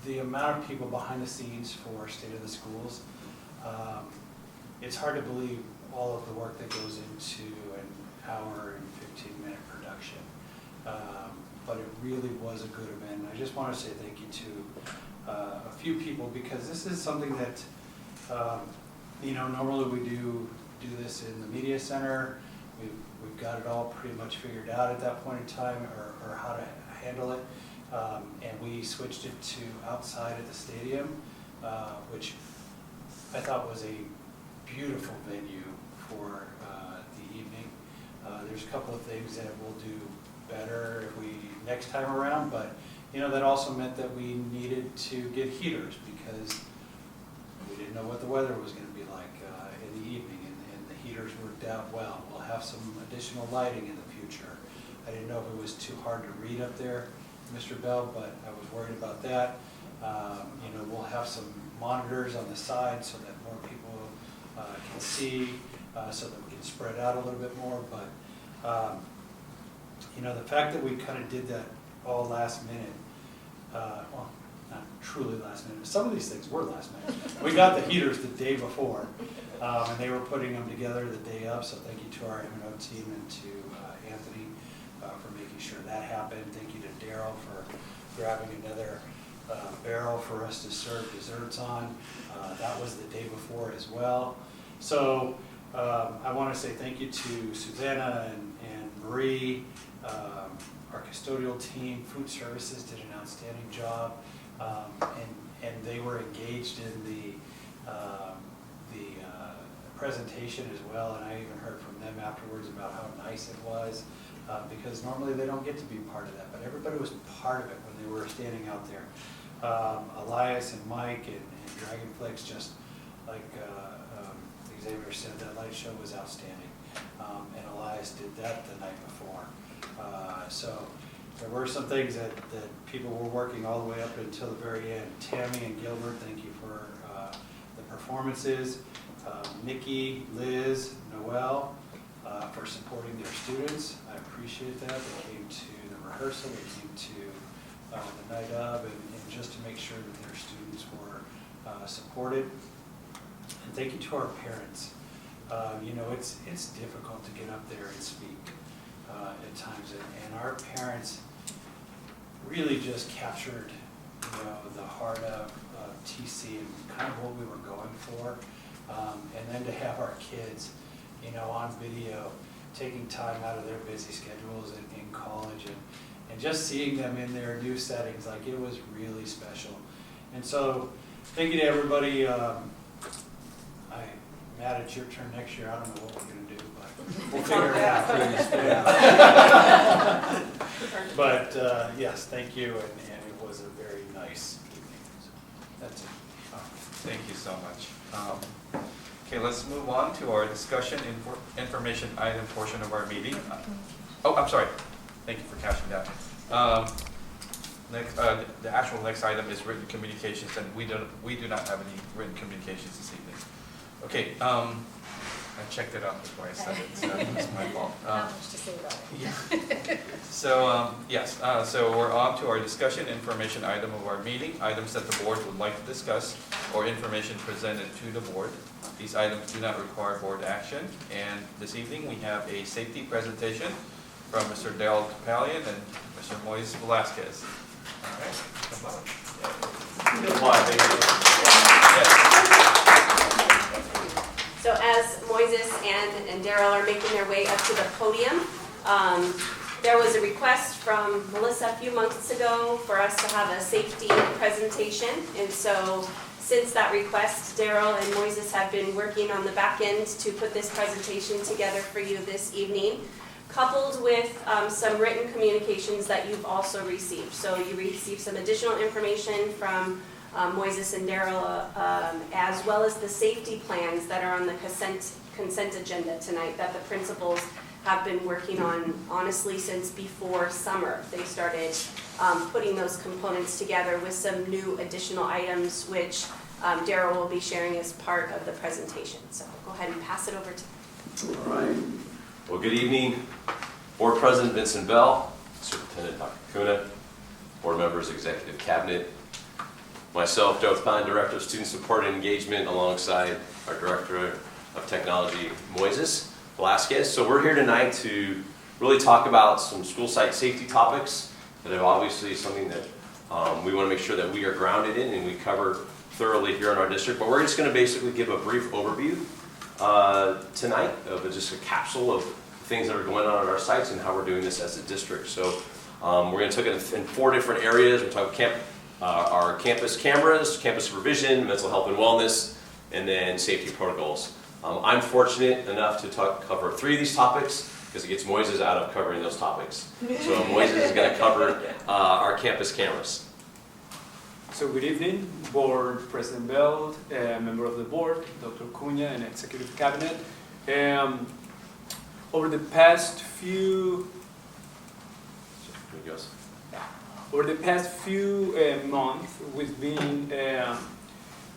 the amount of people behind the scenes for State of the Schools, it's hard to believe all of the work that goes into an hour and 15-minute production. But it really was a good event. And I just want to say thank you to a few people because this is something that, normally we do this in the media center. We've got it all pretty much figured out at that point in time or how to handle it. And we switched it to outside at the stadium, which I thought was a beautiful venue for the evening. There's a couple of things that we'll do better next time around, but that also meant that we needed to get heaters because we didn't know what the weather was going to be like in the evening, and the heaters worked out well. We'll have some additional lighting in the future. I didn't know if it was too hard to read up there, Mr. Bell, but I was worried about that. We'll have some monitors on the side so that more people can see, so that we can spread out a little bit more. But the fact that we kind of did that all last minute, well, not truly last minute. Some of these things were last minute. We got the heaters the day before, and they were putting them together the day of. So thank you to our M&O team and to Anthony for making sure that happened. Thank you to Daryl for grabbing another barrel for us to serve desserts on. That was the day before as well. So I want to say thank you to Susanna and Marie, our custodial team. Food services did an outstanding job, and they were engaged in the presentation as well. And I even heard from them afterwards about how nice it was. Because normally they don't get to be part of that, but everybody was part of it when they were standing out there. Elias and Mike and Dragonflix, just like Xavier said, that light show was outstanding. And Elias did that the night before. So there were some things that people were working all the way up until the very end. Tammy and Gilbert, thank you for the performances. Nikki, Liz, Noel, for supporting their students. I appreciate that. They came to the rehearsal, they came to the night of, and just to make sure that their students were supported. And thank you to our parents. It's difficult to get up there and speak. at times, and our parents really just captured, the heart of TC and kind of what we were going for. And then to have our kids, on video, taking time out of their busy schedules in college and just seeing them in their new settings, like it was really special. And so, thank you to everybody. Matt, it's your turn next year. I don't know what we're going to do, but we'll figure it out. But yes, thank you, and it was a very nice evening. So that's it. Thank you so much. Okay, let's move on to our discussion information item portion of our meeting. Oh, I'm sorry. Thank you for catching that. Next, the actual next item is written communications, and we do not have any written communications this evening. Okay, I checked it out before I said it, so it's my fault. Not much to say about it. Yeah. So, yes, so we're on to our discussion information item of our meeting, items that the board would like to discuss or information presented to the board. These items do not require board action, and this evening we have a safety presentation from Mr. Daryl Topalian and Mr. Moises Velasquez. All right, come on. Yes. So as Moises and Daryl are making their way up to the podium, there was a request from Melissa a few months ago for us to have a safety presentation. And so since that request, Daryl and Moises have been working on the back end to put this presentation together for you this evening, coupled with some written communications that you've also received. So you received some additional information from Moises and Daryl, as well as the safety plans that are on the consent agenda tonight that the principals have been working on, honestly, since before summer. They started putting those components together with some new additional items, which Daryl will be sharing as part of the presentation. So I'll go ahead and pass it over to him. All right. Well, good evening. Board President Vincent Bell, Superintendent Dr. Kuna, board members, executive cabinet, myself, Joe Topalian, Director of Student Support and Engagement, alongside our Director of Technology, Moises Velasquez. So we're here tonight to really talk about some school site safety topics that are obviously something that we want to make sure that we are grounded in and we cover thoroughly here in our district. But we're just going to basically give a brief overview tonight of just a capsule of things that are going on at our sites and how we're doing this as a district. So we're going to take it in 4 different areas. We're talking our campus cameras, campus supervision, mental health and wellness, and then safety protocols. I'm fortunate enough to cover 3 of these topics because it gets Moises out of covering those topics. So Moises is going to cover our campus cameras. So good evening, Board President Bell, member of the board, Dr. Cunha, and Executive Cabinet. Over the past few months, we've been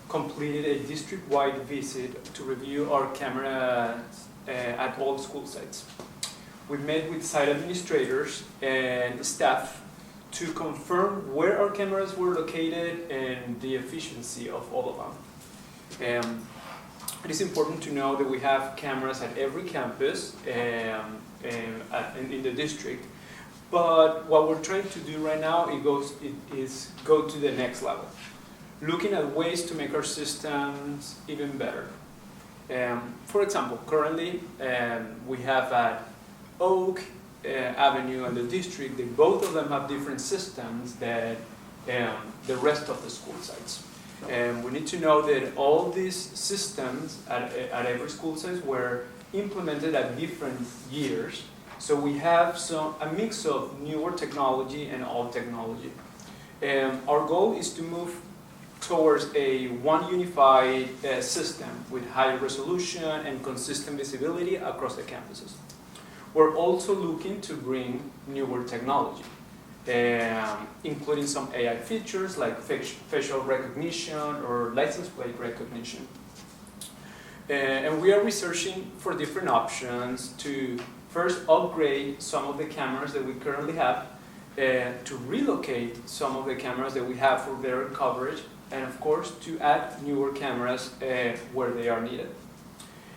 completed a district-wide visit to review our cameras at all school sites. We met with site administrators and staff to confirm where our cameras were located and the efficiency of all of them. It is important to know that we have cameras at every campus in the district, but what we're trying to do right now is go to the next level, looking at ways to make our systems even better. For example, currently we have at Oak Avenue and the district, both of them have different systems than the rest of the school sites. And we need to know that all these systems at every school site were implemented at different years. So we have a mix of newer technology and old technology. Our goal is to move towards one unified system with high resolution and consistent visibility across the campuses. We're also looking to bring newer technology, including some AI features like facial recognition or license plate recognition. And we are researching for different options to first upgrade some of the cameras that we currently have, to relocate some of the cameras that we have for better coverage, and of course to add newer cameras where they are needed.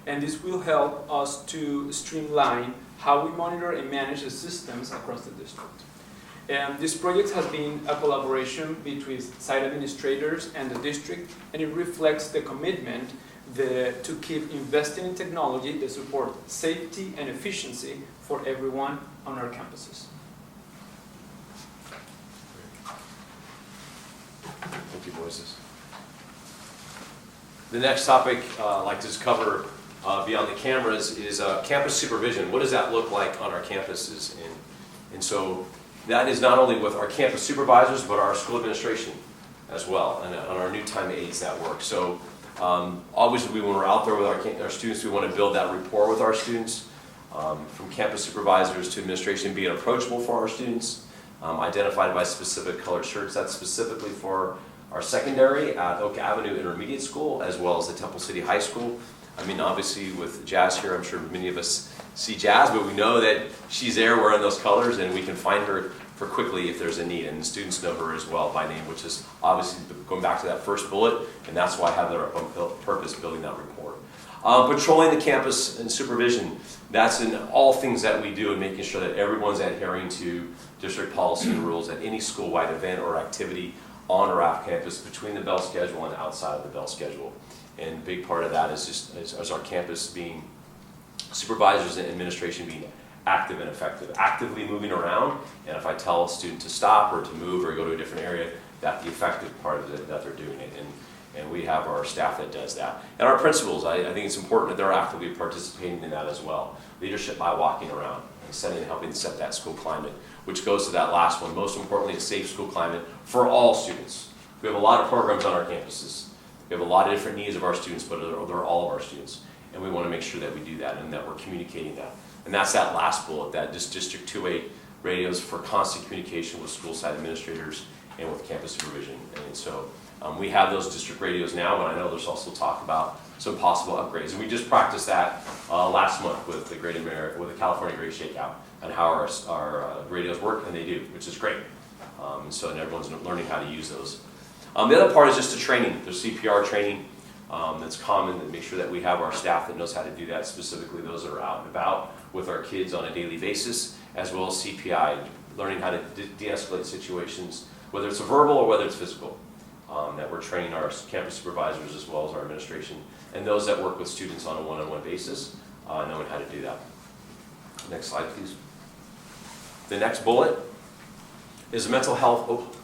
and this will help us to streamline how we monitor and manage the systems across the district. This project has been a collaboration between site administrators and the district, and it reflects the commitment to keep investing in technology that support safety and efficiency for everyone on our campuses. Thank you, Moises. The next topic I'd like to just cover beyond the cameras is campus supervision. What does that look like on our campuses? And so that is not only with our campus supervisors, but our school administration as well, and on our new time aides that work. So obviously, when we're out there with our students, we want to build that rapport with our students, from campus supervisors to administration, being approachable for our students, identified by specific colored shirts. That's specifically for our secondary at Oak Avenue Intermediate School, as well as the Temple City High School. I mean, obviously with Jazz here, I'm sure many of us see Jazz, but we know that she's there wearing those colors, and we can find her for quickly if there's a need. And the students know her as well by name, which is obviously going back to that first bullet, and that's why I have that on purpose, building that rapport. Patrolling the campus and supervision, that's in all things that we do, and making sure that everyone's adhering to district policy and rules at any school-wide event or activity on or off campus, between the bell schedule and outside of the bell schedule. And a big part of that is just as our campus being, supervisors and administration being active and effective, actively moving around. And if I tell a student to stop or to move or go to a different area, that the effective part of it, that they're doing it. And we have our staff that does that. And our principals, I think it's important that they're actively participating in that as well. Leadership by walking around and helping set that school climate, which goes to that last one. Most importantly, a safe school climate for all students. We have a lot of programs on our campuses. We have a lot of different needs of our students, but they're all of our students. And we want to make sure that we do that and that we're communicating that. And that's that last bullet, that District 2A radios for constant communication with school site administrators and with campus supervision. And so we have those district radios now, but I know there's also talk about some possible upgrades. And we just practiced that last month with the California Great Shakeout and how our radios work, and they do, which is great. So everyone's learning how to use those. The other part is just the training. There's CPR training that's common, to make sure that we have our staff that knows how to do that, specifically those that are out and about with our kids on a daily basis, as well as CPI, learning how to de-escalate situations, whether it's a verbal or whether it's physical. That we're training our campus supervisors as well as our administration and those that work with students on a one-on-one basis, knowing how to do that. Next slide, please. The next bullet is mental health.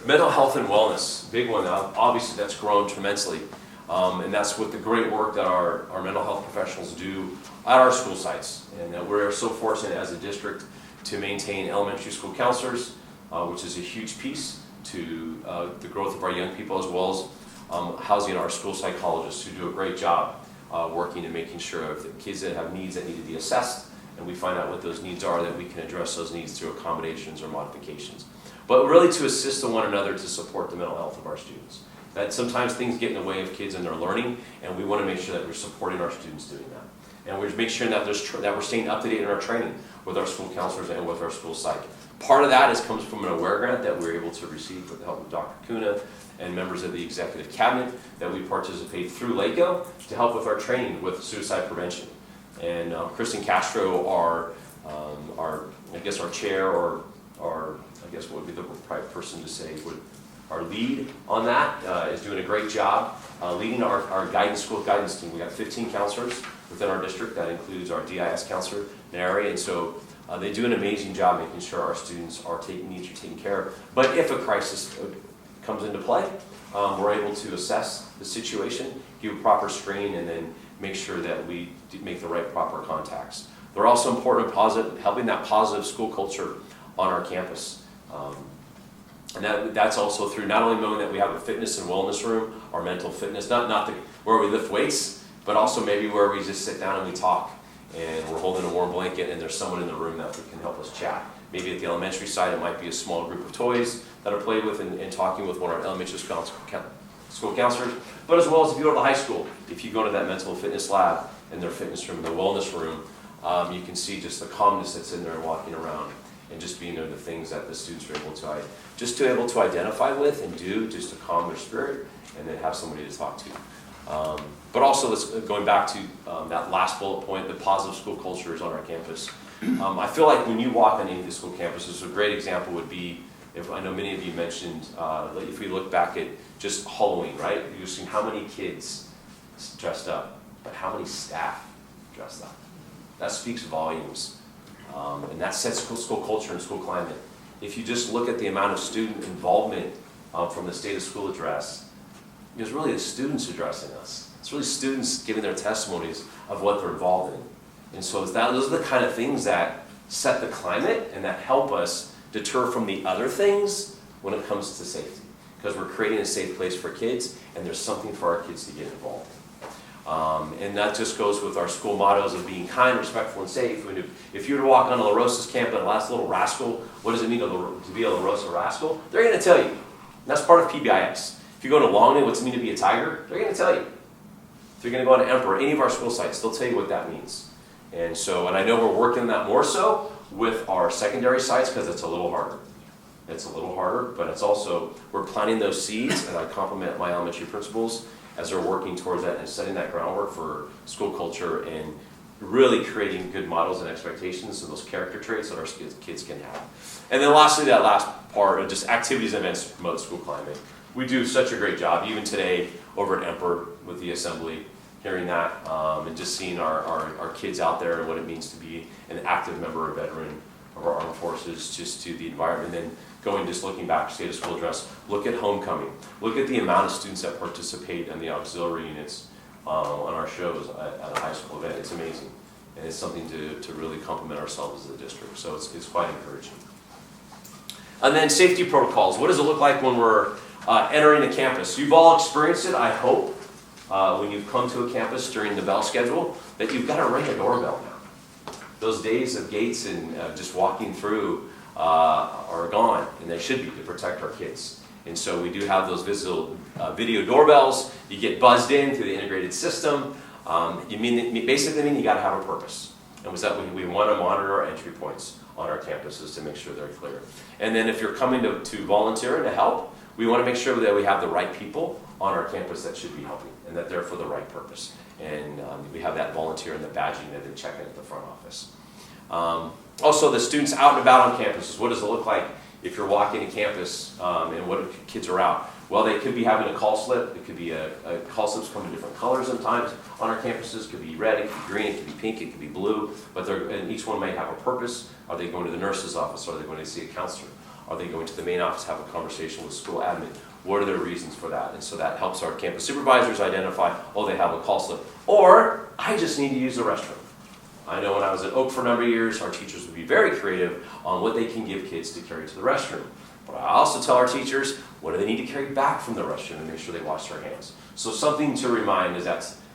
Mental health and wellness, big one. Obviously, that's grown tremendously, and that's with the great work that our mental health professionals do at our school sites. And we're so fortunate as a district to maintain elementary school counselors, which is a huge piece to the growth of our young people, as well as housing our school psychologists, who do a great job working and making sure of the kids that have needs that need to be assessed, and we find out what those needs are, that we can address those needs through accommodations or modifications. But really to assist one another to support the mental health of our students. That sometimes things get in the way of kids and their learning, and we want to make sure that we're supporting our students doing that. And we're making sure that we're staying up to date in our training with our school counselors and with our school psych. Part of that comes from an AWARE grant that we're able to receive with the help of Dr. Kuna and members of the executive cabinet, that we participate through LACO to help with our training with suicide prevention. And Kristen Castro, our chair, or I guess what would be the right person to say, our lead on that, is doing a great job leading our school guidance team. We got 15 counselors within our district. That includes our DIS counselor, Nary, and so they do an amazing job making sure our students' needs are taken care of. But if a crisis comes into play, we're able to assess the situation, give a proper screen, and then make sure that we make the right proper contacts. They're also important in helping that positive school culture on our campus. And that's also through not only knowing that we have a fitness and wellness room, our mental fitness, not where we lift weights, but also maybe where we just sit down and we talk, and we're holding a warm blanket and there's someone in the room that can help us chat. Maybe at the elementary side, it might be a small group of toys that are played with and talking with one of our elementary school counselors, but as well as if you go to the high school, if you go to that mental fitness lab and their fitness room, the wellness room, you can see just the calmness that's in there walking around, and just being there, the things that the students are able to identify with and do, just to calm their spirit, and then have somebody to talk to. But also, going back to that last bullet point, the positive school culture is on our campus. I feel like when you walk on any of the school campuses, a great example would be, if I know many of you mentioned, if we look back at just Halloween, right? You've seen how many kids dressed up, but how many staff dressed up. That speaks volumes, and that sets school culture and school climate. If you just look at the amount of student involvement from the State of School address, it's really the students addressing us. It's really students giving their testimonies of what they're involved in. And so those are the kind of things that set the climate and that help us deter from the other things when it comes to safety. Because we're creating a safe place for kids, and there's something for our kids to get involved in. And that just goes with our school mottos of being kind, respectful, and safe. If you were to walk on a La Rosa's camp and last little rascal, what does it mean to be a La Rosa rascal? They're going to tell you. And that's part of PBIS. If you go to Longden, what's it mean to be a tiger? They're going to tell you. If you're going to go on Emperor, any of our school sites, they'll tell you what that means. And I know we're working on that more so with our secondary sites because it's a little harder. It's a little harder, but it's also, we're planting those seeds, and I compliment my elementary principals as they're working towards that and setting that groundwork for school culture and really creating good models and expectations and those character traits that our kids can have. And then lastly, that last part of just activities and events to promote school climate. We do such a great job, even today over at Emperor with the assembly, hearing that and just seeing our kids out there and what it means to be an active member or veteran of our armed forces, just to the environment. And then just looking back, State of School address, look at homecoming. Look at the amount of students that participate in the auxiliary units on our shows at a high school event. It's amazing. And it's something to really compliment ourselves as a district. So it's quite encouraging. And then safety protocols. What does it look like when we're entering a campus? You've all experienced it, I hope, when you've come to a campus during the bell schedule, that you've got to ring a doorbell now. Those days of gates and just walking through are gone, and they should be to protect our kids. And so we do have those video doorbells. You get buzzed in through the integrated system. Basically mean you got to have a purpose. And was that we want to monitor our entry points on our campuses to make sure they're clear. And then if you're coming to volunteer and to help, we want to make sure that we have the right people on our campus that should be helping and that they're for the right purpose. And we have that volunteer and the badging and the check-in at the front office. Also, the students out and about on campuses. What does it look like if you're walking to campus and what kids are out? Well, they could be having a call slip. It could be call slips come in different colors sometimes on our campuses. It could be red, it could be green, it could be pink, it could be blue. But and each one may have a purpose. Are they going to the nurse's office? Are they going to see a counselor? Are they going to the main office to have a conversation with school admin? What are their reasons for that? And so that helps our campus supervisors identify, oh, they have a call slip. Or, I just need to use the restroom. I know when I was at Oak for a number of years, our teachers would be very creative on what they can give kids to carry to the restroom. But I also tell our teachers, what do they need to carry back from the restroom to make sure they wash their hands? So something to remind as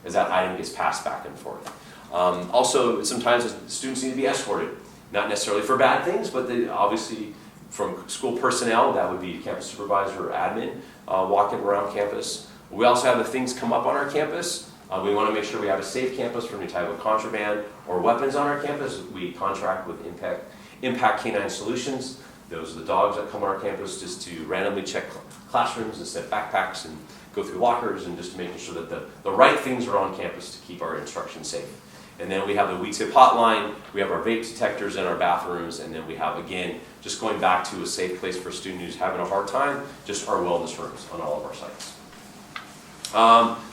that item gets passed back and forth. Also, sometimes students need to be escorted. Not necessarily for bad things, but obviously from school personnel, that would be campus supervisor or admin walking around campus. We also have the things come up on our campus. We want to make sure we have a safe campus from any type of contraband or weapons on our campus. We contract with Impact Canine Solutions. Those are the dogs that come on our campus just to randomly check classrooms and set backpacks and go through lockers and just making sure that the right things are on campus to keep our instruction safe. And then we have the We Tip hotline, we have our vape detectors in our bathrooms, and then we have, again, just going back to a safe place for a student who's having a hard time, just our wellness rooms on all of our sites.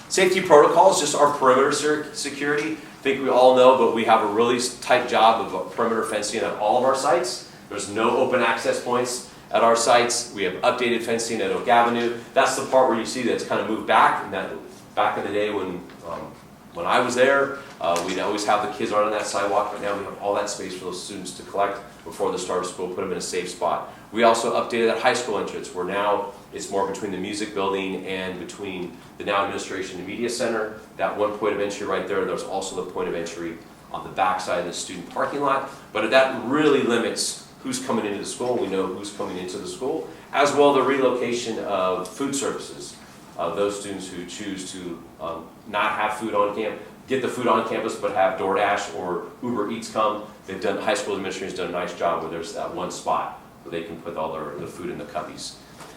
Safety protocols, just our perimeter security. I think we all know, but we have a really tight job of perimeter fencing at all of our sites. There's no open access points at our sites. We have updated fencing at Oak Avenue. That's the part where you see that's kind of moved back. And that back in the day when I was there, we'd always have the kids on that sidewalk, but now we have all that space for those students to collect before the start of school, put them in a safe spot. We also updated that high school entrance, where now it's more between the music building and between the now administration and media center. That one point of entry right there, there's also the point of entry on the backside of the student parking lot. But that really limits who's coming into the school. We know who's coming into the school, as well the relocation of food services. Those students who choose to not have food on campus, get the food on campus, but have DoorDash or Uber Eats come. High school administration has done a nice job where there's that one spot where they can put all the food in the cubbies.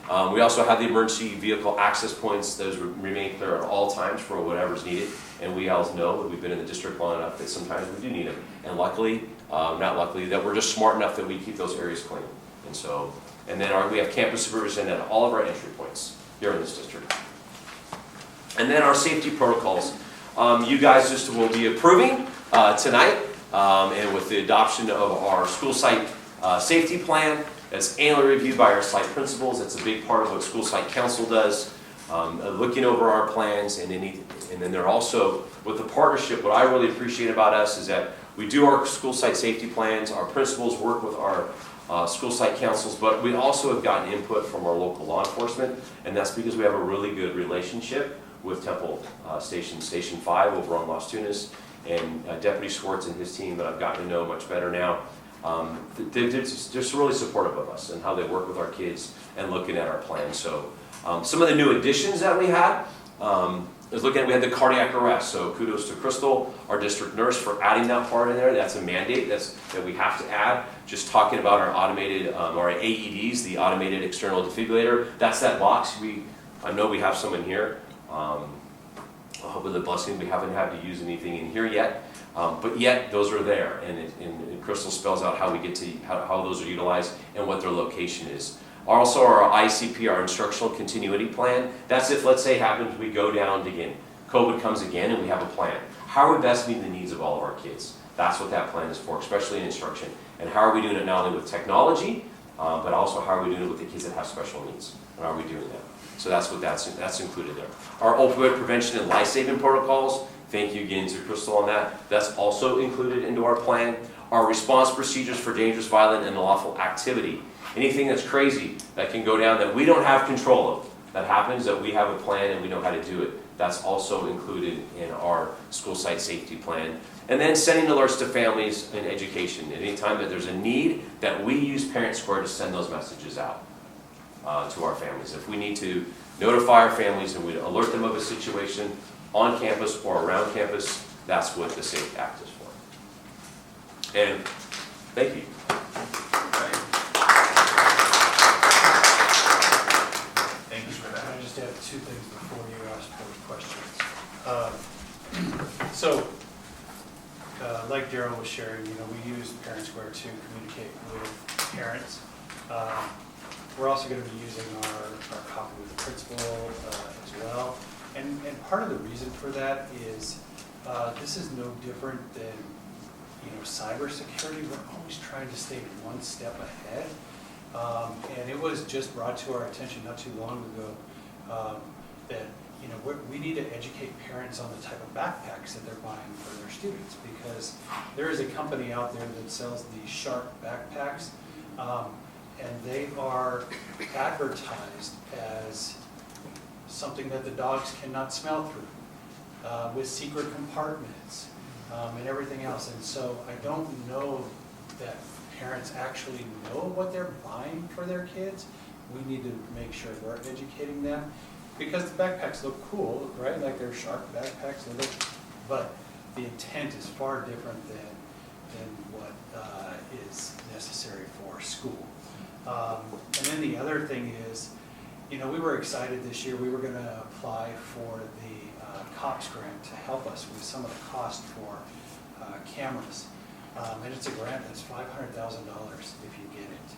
We also have the emergency vehicle access points. Those remain clear at all times for whatever's needed. And we all know that we've been in the district long enough that sometimes we do need them. And luckily, not luckily, that we're just smart enough that we keep those areas clean. And so, and then we have campus supervision at all of our entry points here in this district. And then our safety protocols. You guys just will be approving tonight, and with the adoption of our school site safety plan. That's annually reviewed by our site principals. That's a big part of what school site council does, looking over our plans. And then they're also, with the partnership, what I really appreciate about us is that we do our school site safety plans. Our principals work with our school site councils, but we also have gotten input from our local law enforcement, and that's because we have a really good relationship with Temple Station 5 over on Las Tunas, and Deputy Schwartz and his team that I've gotten to know much better now. They're just really supportive of us and how they work with our kids and looking at our plans. So some of the new additions that we had is we had the cardiac arrest. So kudos to Crystal, our district nurse, for adding that part in there. That's a mandate that we have to add. Just talking about our automated, our AEDs, the automated external defibrillator. That's that box. I know we have some in here. With the blessing, we haven't had to use anything in here yet. But yet, those are there, and Crystal spells out how we get to how those are utilized and what their location is. Also, our ICP, our instructional continuity plan. That's if, let's say, happens we go down again, COVID comes again, and we have a plan. How are we best meeting the needs of all of our kids? That's what that plan is for, especially in instruction. And how are we doing it not only with technology, but also how are we doing it with the kids that have special needs? And are we doing that? So that's included there. Our opioid prevention and life-saving protocols. Thank you again to Crystal on that. That's also included into our plan. Our response procedures for dangerous, violent, and unlawful activity. Anything that's crazy that can go down that we don't have control of, that happens, that we have a plan and we know how to do it. That's also included in our school site safety plan. And then sending alerts to families and education. Anytime that there's a need, that we use Parent Square to send those messages out to our families. If we need to notify our families and we alert them of a situation on campus or around campus, that's what the SAFE Act is for. And thank you. Thank you for that. I just have two things before you ask for questions. Like Darryl was sharing, we use Parent Square to communicate with parents. We're also going to be using our copy with the principal as well. And part of the reason for that is this is no different than cybersecurity. We're always trying to stay one step ahead. And it was just brought to our attention not too long ago that we need to educate parents on the type of backpacks that they're buying for their students, because there is a company out there that sells these Shark backpacks, and they are advertised as something that the dogs cannot smell through, with secret compartments and everything else. And so I don't know that parents actually know what they're buying for their kids. We need to make sure we're educating them, because the backpacks look cool, right? Like they're Shark backpacks, but the intent is far different than what is necessary for school. And then the other thing is, we were excited this year. We were going to apply for the COPS grant to help us with some of the cost for cameras. And it's a grant that's $500,000 if you get it.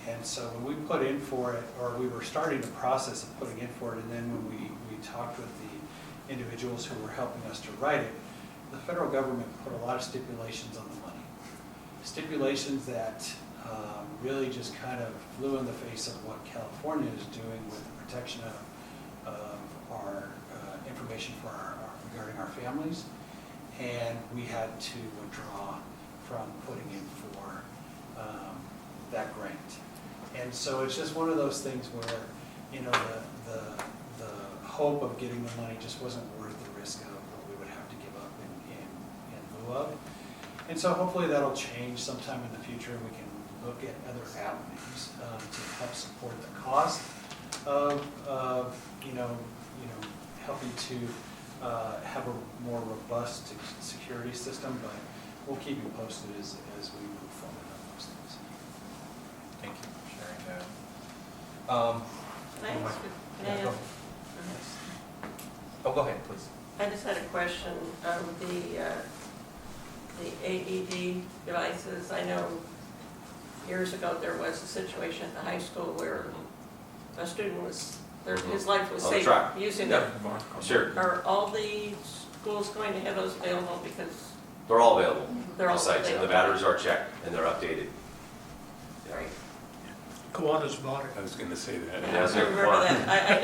And so when we put in for it, or we were starting the process of putting in for it, and then when we talked with the individuals who were helping us to write it, the federal government put a lot of stipulations on the money. Stipulations that really just kind of flew in the face of what California is doing with the protection of our information for regarding our families. And we had to withdraw from putting in for that grant. And so it's just one of those things where, the hope of getting the money just wasn't worth the risk of what we would have to give up in lieu of. And so hopefully that'll change sometime in the future, and we can look at other avenues to help support the cost of helping to have a more robust security system. But we'll keep you posted as we move forward on those things. Thank you for sharing that. Can I ask? Oh, go ahead, please. I just had a question. The AED devices, I know years ago there was a situation at the high school where a student was, his life was On the saved track. using Yeah. them. Sure, Are all the schools going to have those available because they're all available. they're all The sites, and the available? batteries are checked, and they're updated. Right. Kiwanis bought it. I was gonna say that. Yeah, I so- remember that. I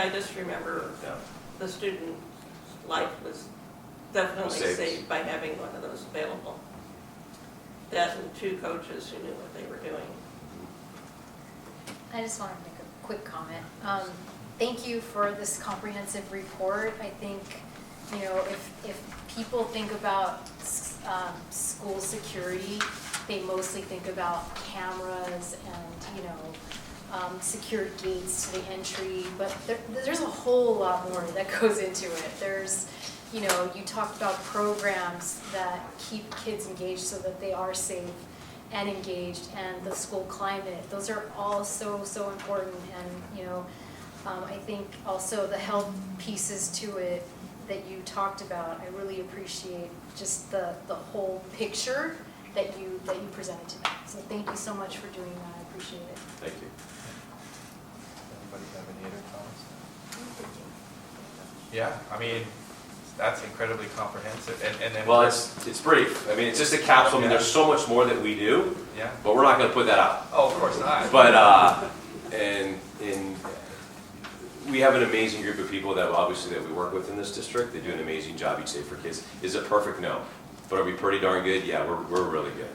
just remember Yeah. the student's life was definitely saved. saved by having one of those available. That and two coaches who knew what they were doing. I just want to make a quick comment. Thank you for this comprehensive report. I think, you know, if people think about school security, they mostly think about cameras and, you know, secured gates to the entry, but there's a whole lot more that goes into it. There's, you know, you talked about programs that keep kids engaged so that they are safe and engaged, and the school climate. Those are all so important, and, you know, I think also the health pieces to it that you talked about. I really appreciate just the whole picture that you presented to me. So thank you so much for doing that. I appreciate it. Thank you. Anybody have any other comments? Yeah, I mean, that's incredibly comprehensive, and then. Well, it's brief. I mean, it's just a capsule. I mean, there's so much more that we do, Yeah, but we're not gonna put that out. oh, of course not. But, and we have an amazing group of people that obviously that we work with in this district. They do an amazing job each day for kids. Is it perfect? No. But are we pretty darn good? Yeah, we're really good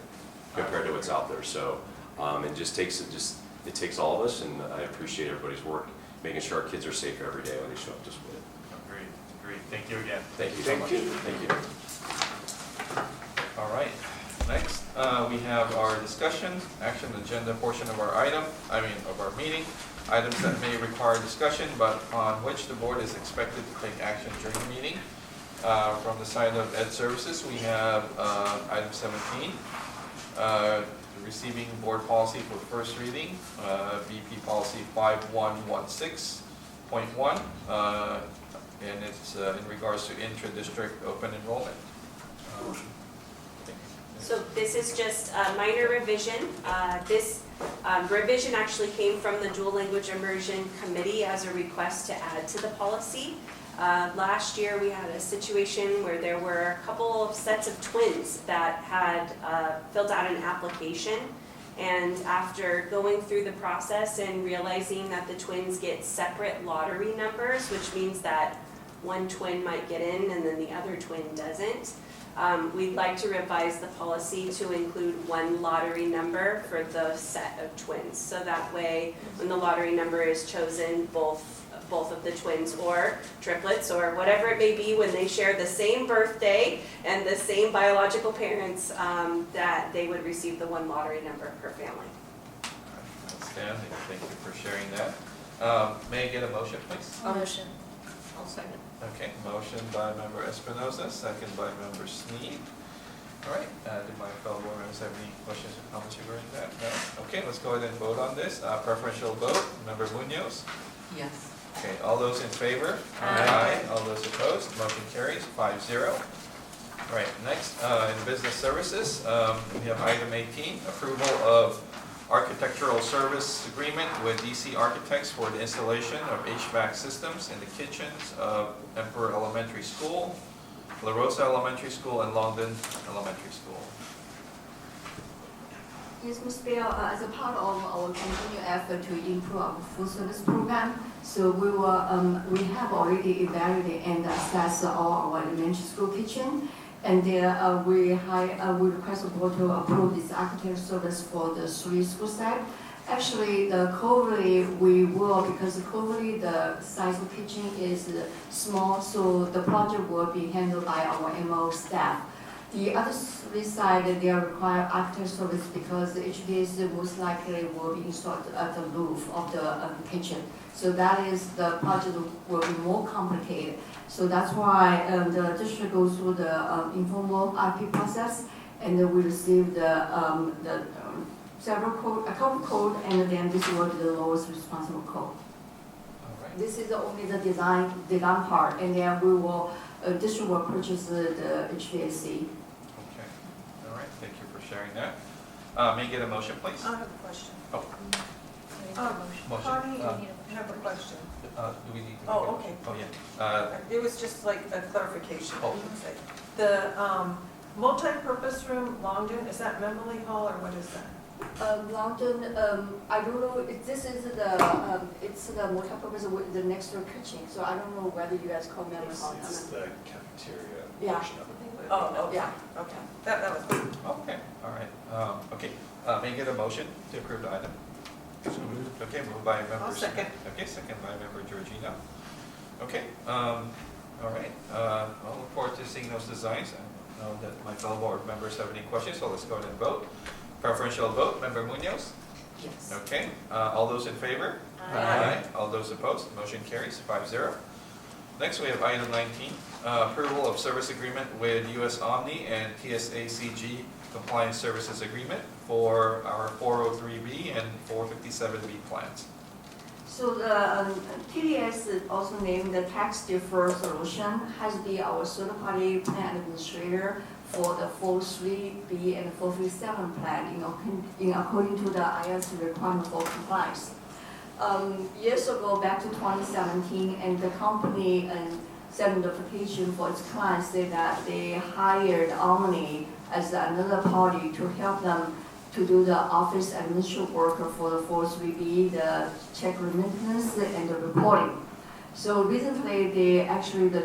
compared to what's out there. So, it takes all of us, and I appreciate everybody's work, making sure our kids are safe every day when they show up to school. Agreed. Thank you again. Thank you so much. Thank you. All right, next, we have our discussion, action agenda portion of our meeting. Items that may require discussion, but on which the board is expected to take action during the meeting. From the side of Ed Services, we have item 17, receiving board policy for first reading, VP policy 5116.1, and it's in regards to intra-district open enrollment. So this is just a minor revision. This revision actually came from the dual language immersion committee as a request to add to the policy. Last year we had a situation where there were a couple of sets of twins that had filled out an application, and after going through the process and realizing that the twins get separate lottery numbers, which means that one twin might get in and then the other twin doesn't, we'd like to revise the policy to include one lottery number for the set of twins. So that way, when the lottery number is chosen, both of the twins or triplets or whatever it may be, when they share the same birthday and the same biological parents, that they would receive the one lottery number per family. Outstanding, thank you for sharing that. May I get a motion, please? Motion. I'll second. Okay, motion by member Espinoza, second by member Sneed. All right, do my fellow board members have any questions or comments regarding that? No? Okay, let's go ahead and vote on this. Preferential vote, member Munoz. Yes. Okay, all those in favor? Aye. All those opposed, motion carries 5-0. All right, next, in business services, we have item 18, approval of architectural service agreement with DC Architects for the installation of HVAC systems in the kitchens of Emperor Elementary School, La Rosa Elementary School, and Longden Elementary School. Yes, Ms. Bell, as a part of our continued effort to improve our food service program, so we have already evaluated and assessed all our elementary school kitchen, and we request the board to approve this architecture service for the 3 school sites. Actually, the currently because currently the size of kitchen is small, so the project will be handled by our MO staff. The other 3 sites, they require architecture service because the HVAC most likely will be installed at the roof of the kitchen. So that is, the project will be more complicated. So that's why the district goes through the informal RFP process, and we receive a couple code, and then this will be the lowest responsible code. This is only the design part, and then we will, district will purchase the HVAC. Okay, all right, thank you for sharing that. May I get a motion, please? I have a question. Oh, motion. Connie, I have a question. Do we need to? Oh, okay. Oh, yeah. It was just like a clarification. Oh. The multi-purpose room, Longden, is that Memley Hall or what is that? London, I don't know, this is the, it's the multi-purpose with the next door kitchen, so I don't know whether you guys call memory hall. It's the cafeteria Yeah. portion of it. Oh, Yeah. okay. That was good. Okay, all right. Okay, may I get a motion to approve the item? Okay, moved by member. I'll second. Okay, second by member Georgina. Okay, all right. I'll look forward to seeing those designs. I know that my fellow board members have any questions, so let's go ahead and vote. Preferential vote, member Munoz? Yes. Okay, all those in favor? Aye. All those opposed, motion carries 5-0. Next, we have item 19, approval of service agreement with US Omni and TSACG Compliance Services Agreement for our 403B and 457B plans. So the TDS, also named the Tax Defer Solution, has been our third-party plan administrator for the 403B and 437 plan in according to the IRS requirement for compliance. Years ago, back to 2017, and the company sent notification for its clients say that they hired Omni as another party to help them to do the office administrative work for the 403B, the check remittance and the reporting. So recently, the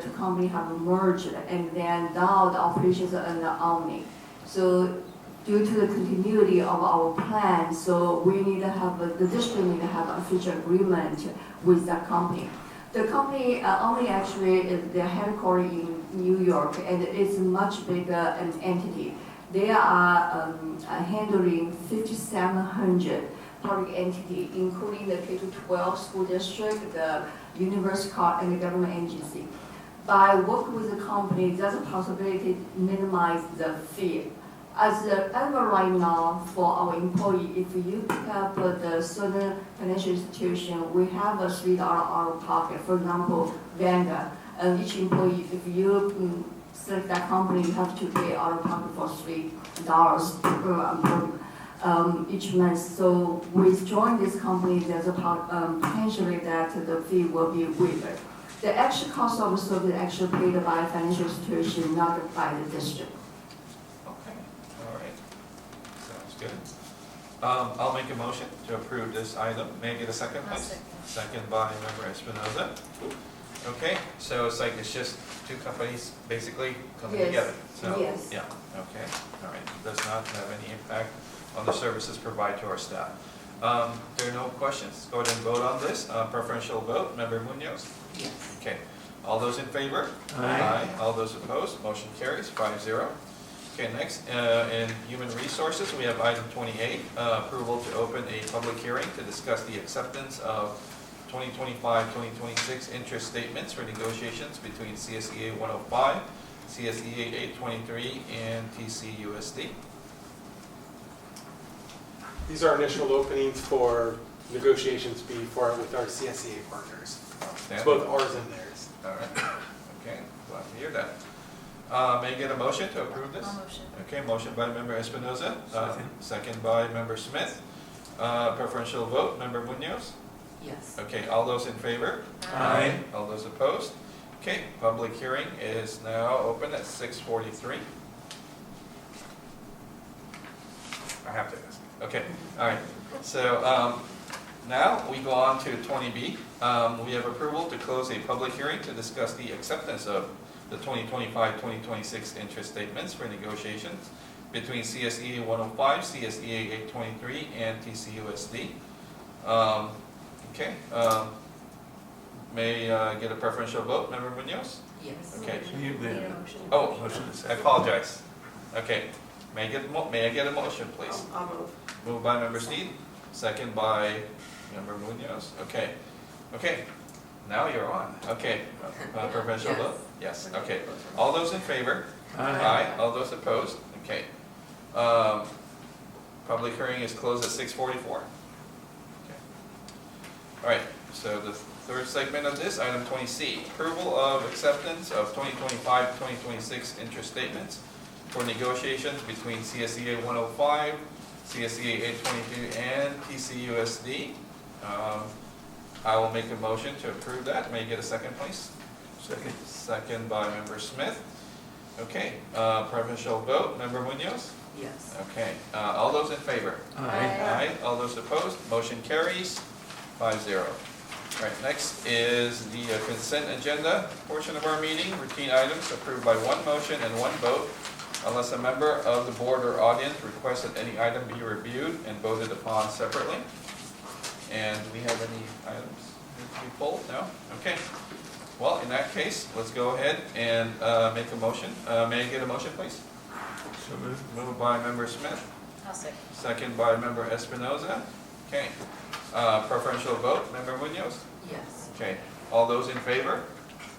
two companies have merged, and then now the operations are under Omni. So due to the continuity of our plan, so we need to have, the district need to have an official agreement with that company. The company, Omni actually, they're headquartered in New York, and it's a much bigger an entity. They are handling 5,700 public entities, including the K-12 school district, the university and the government agency. By working with the company, there's a possibility to minimize the fee. As of right now, for our employee, if you pick up the certain financial institution, we have a $3 out of pocket. For example, Vanguard, each employee, if you select that company, you have to pay out of pocket for $3 per each month. So with joining this company, there's a potentially that the fee will be waived. The actual cost of the service actually paid by a financial institution, not by the district. Okay, all right. Sounds good. I'll make a motion to approve this item. May I get a second, please? Second by member Espinoza. Okay, so it's like it's just two companies basically coming Yes. together. So, Yes. yeah, okay, all right. Does not have any impact on the services provided to our staff. There are no questions. Go ahead and vote on this. Preferential vote, member Munoz? Yes. Okay, all those in favor? Aye. All those opposed, motion carries 5-0. Okay, next, in human resources, we have item 28, approval to open a public hearing to discuss the acceptance of 2025-2026 interest statements for negotiations between CSEA 105, CSEA 823, and TCUSD. These are initial openings for negotiations with our CSEA partners. It's both ours and theirs. All right, okay, glad to hear that. May I get a motion to approve this? Motion. Okay, motion by member Espinoza, Second. second by member Smith. Preferential vote, member Munoz? Yes. Okay, all those in favor? Aye. All those opposed? Okay, public hearing is now open at 6:43. I have to ask. Okay, all right. So now we go on to 20B. We have approval to close a public hearing to discuss the acceptance of the 2025-2026 interest statements for negotiations between CSEA 105, CSEA 823, and TCUSD. Okay, may I get a preferential vote, member Munoz? Yes. Okay. You did. Oh, Motion is I second. apologize. Okay, may I get a motion, please? I'll move. Moved by member Sneed, second by member Munoz. Okay, okay, now you're on. Okay, preferential Yes. vote? Yes, okay. All those in favor? Aye. All those opposed? Okay. Public hearing is closed at 6:44. Okay. All right, so the third segment of this, item 20C, approval of acceptance of 2025-2026 interest statements for negotiations between CSEA 105, CSEA 822, and TCUSD. I will make a motion to approve that. May I get a second, please? Second. Second by Member Smith. Okay, provincial vote, Member Munoz? Yes. Okay, all those in favor? Aye. Aye. All those opposed? Motion carries 5-0. All right, next is the consent agenda portion of our meeting. Routine items approved by one motion and one vote, unless a member of the board or audience requests that any item be reviewed and voted upon separately. And do we have any items to be pulled? No? Okay. Well, in that case, let's go ahead and make a motion. May I get a motion, please? So moved. Moved by Member Smith, I'll second. second by Member Espinoza. Okay. Preferential vote, Member Munoz? Yes. Okay. All those in favor?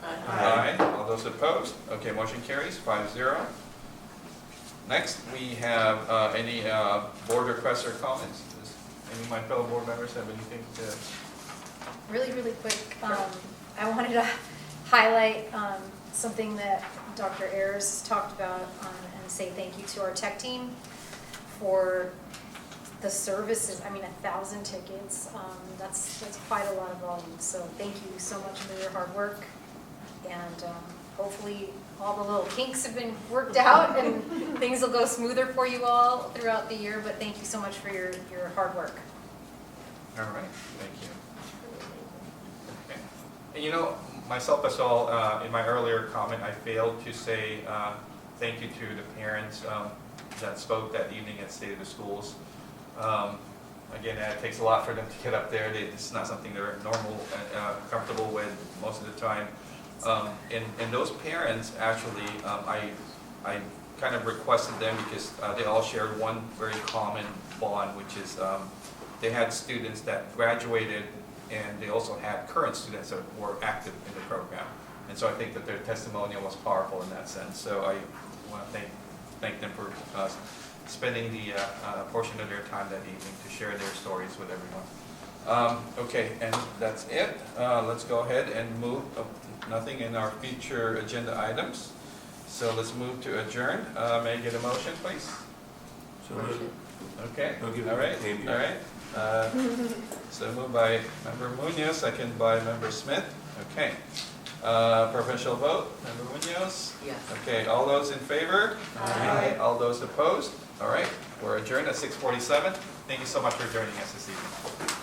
Aye. Aye. All those opposed? Okay, motion carries 5-0. Next, we have any board requests or comments? Does any of my fellow board members have anything to? Really, really quick, I wanted to highlight something that Dr. Ayers talked about and say thank you to our tech team for the services. I mean, 1,000 tickets, that's quite a lot of volume. So thank you so much for your hard work. And hopefully all the little kinks have been worked out and things will go smoother for you all throughout the year. But thank you so much for your hard work. All right, thank you. Okay. And you know, myself as well, in my earlier comment, I failed to say thank you to the parents that spoke that evening at State of the Schools. Again, it takes a lot for them to get up there. It's not something they're comfortable with most of the time. And those parents, actually, I kind of requested them because they all shared one very common bond, which is they had students that graduated and they also had current students that were active in the program. And so I think that their testimonial was powerful in that sense. So I want to thank them for spending the portion of their time that evening to share their stories with everyone. Okay, and that's it. Let's go ahead and move. Nothing in our future agenda items. So let's move to adjourn. May I get a motion, please? So moved. Okay, Don't give all it right, a name all yet. right. So moved by Member Munoz, second by Member Smith. Okay. Provincial vote, Member Munoz? Yes. Okay, all those in favor? Aye. All those opposed? All right, we're adjourned at 6:47. Thank you so much for joining us this evening.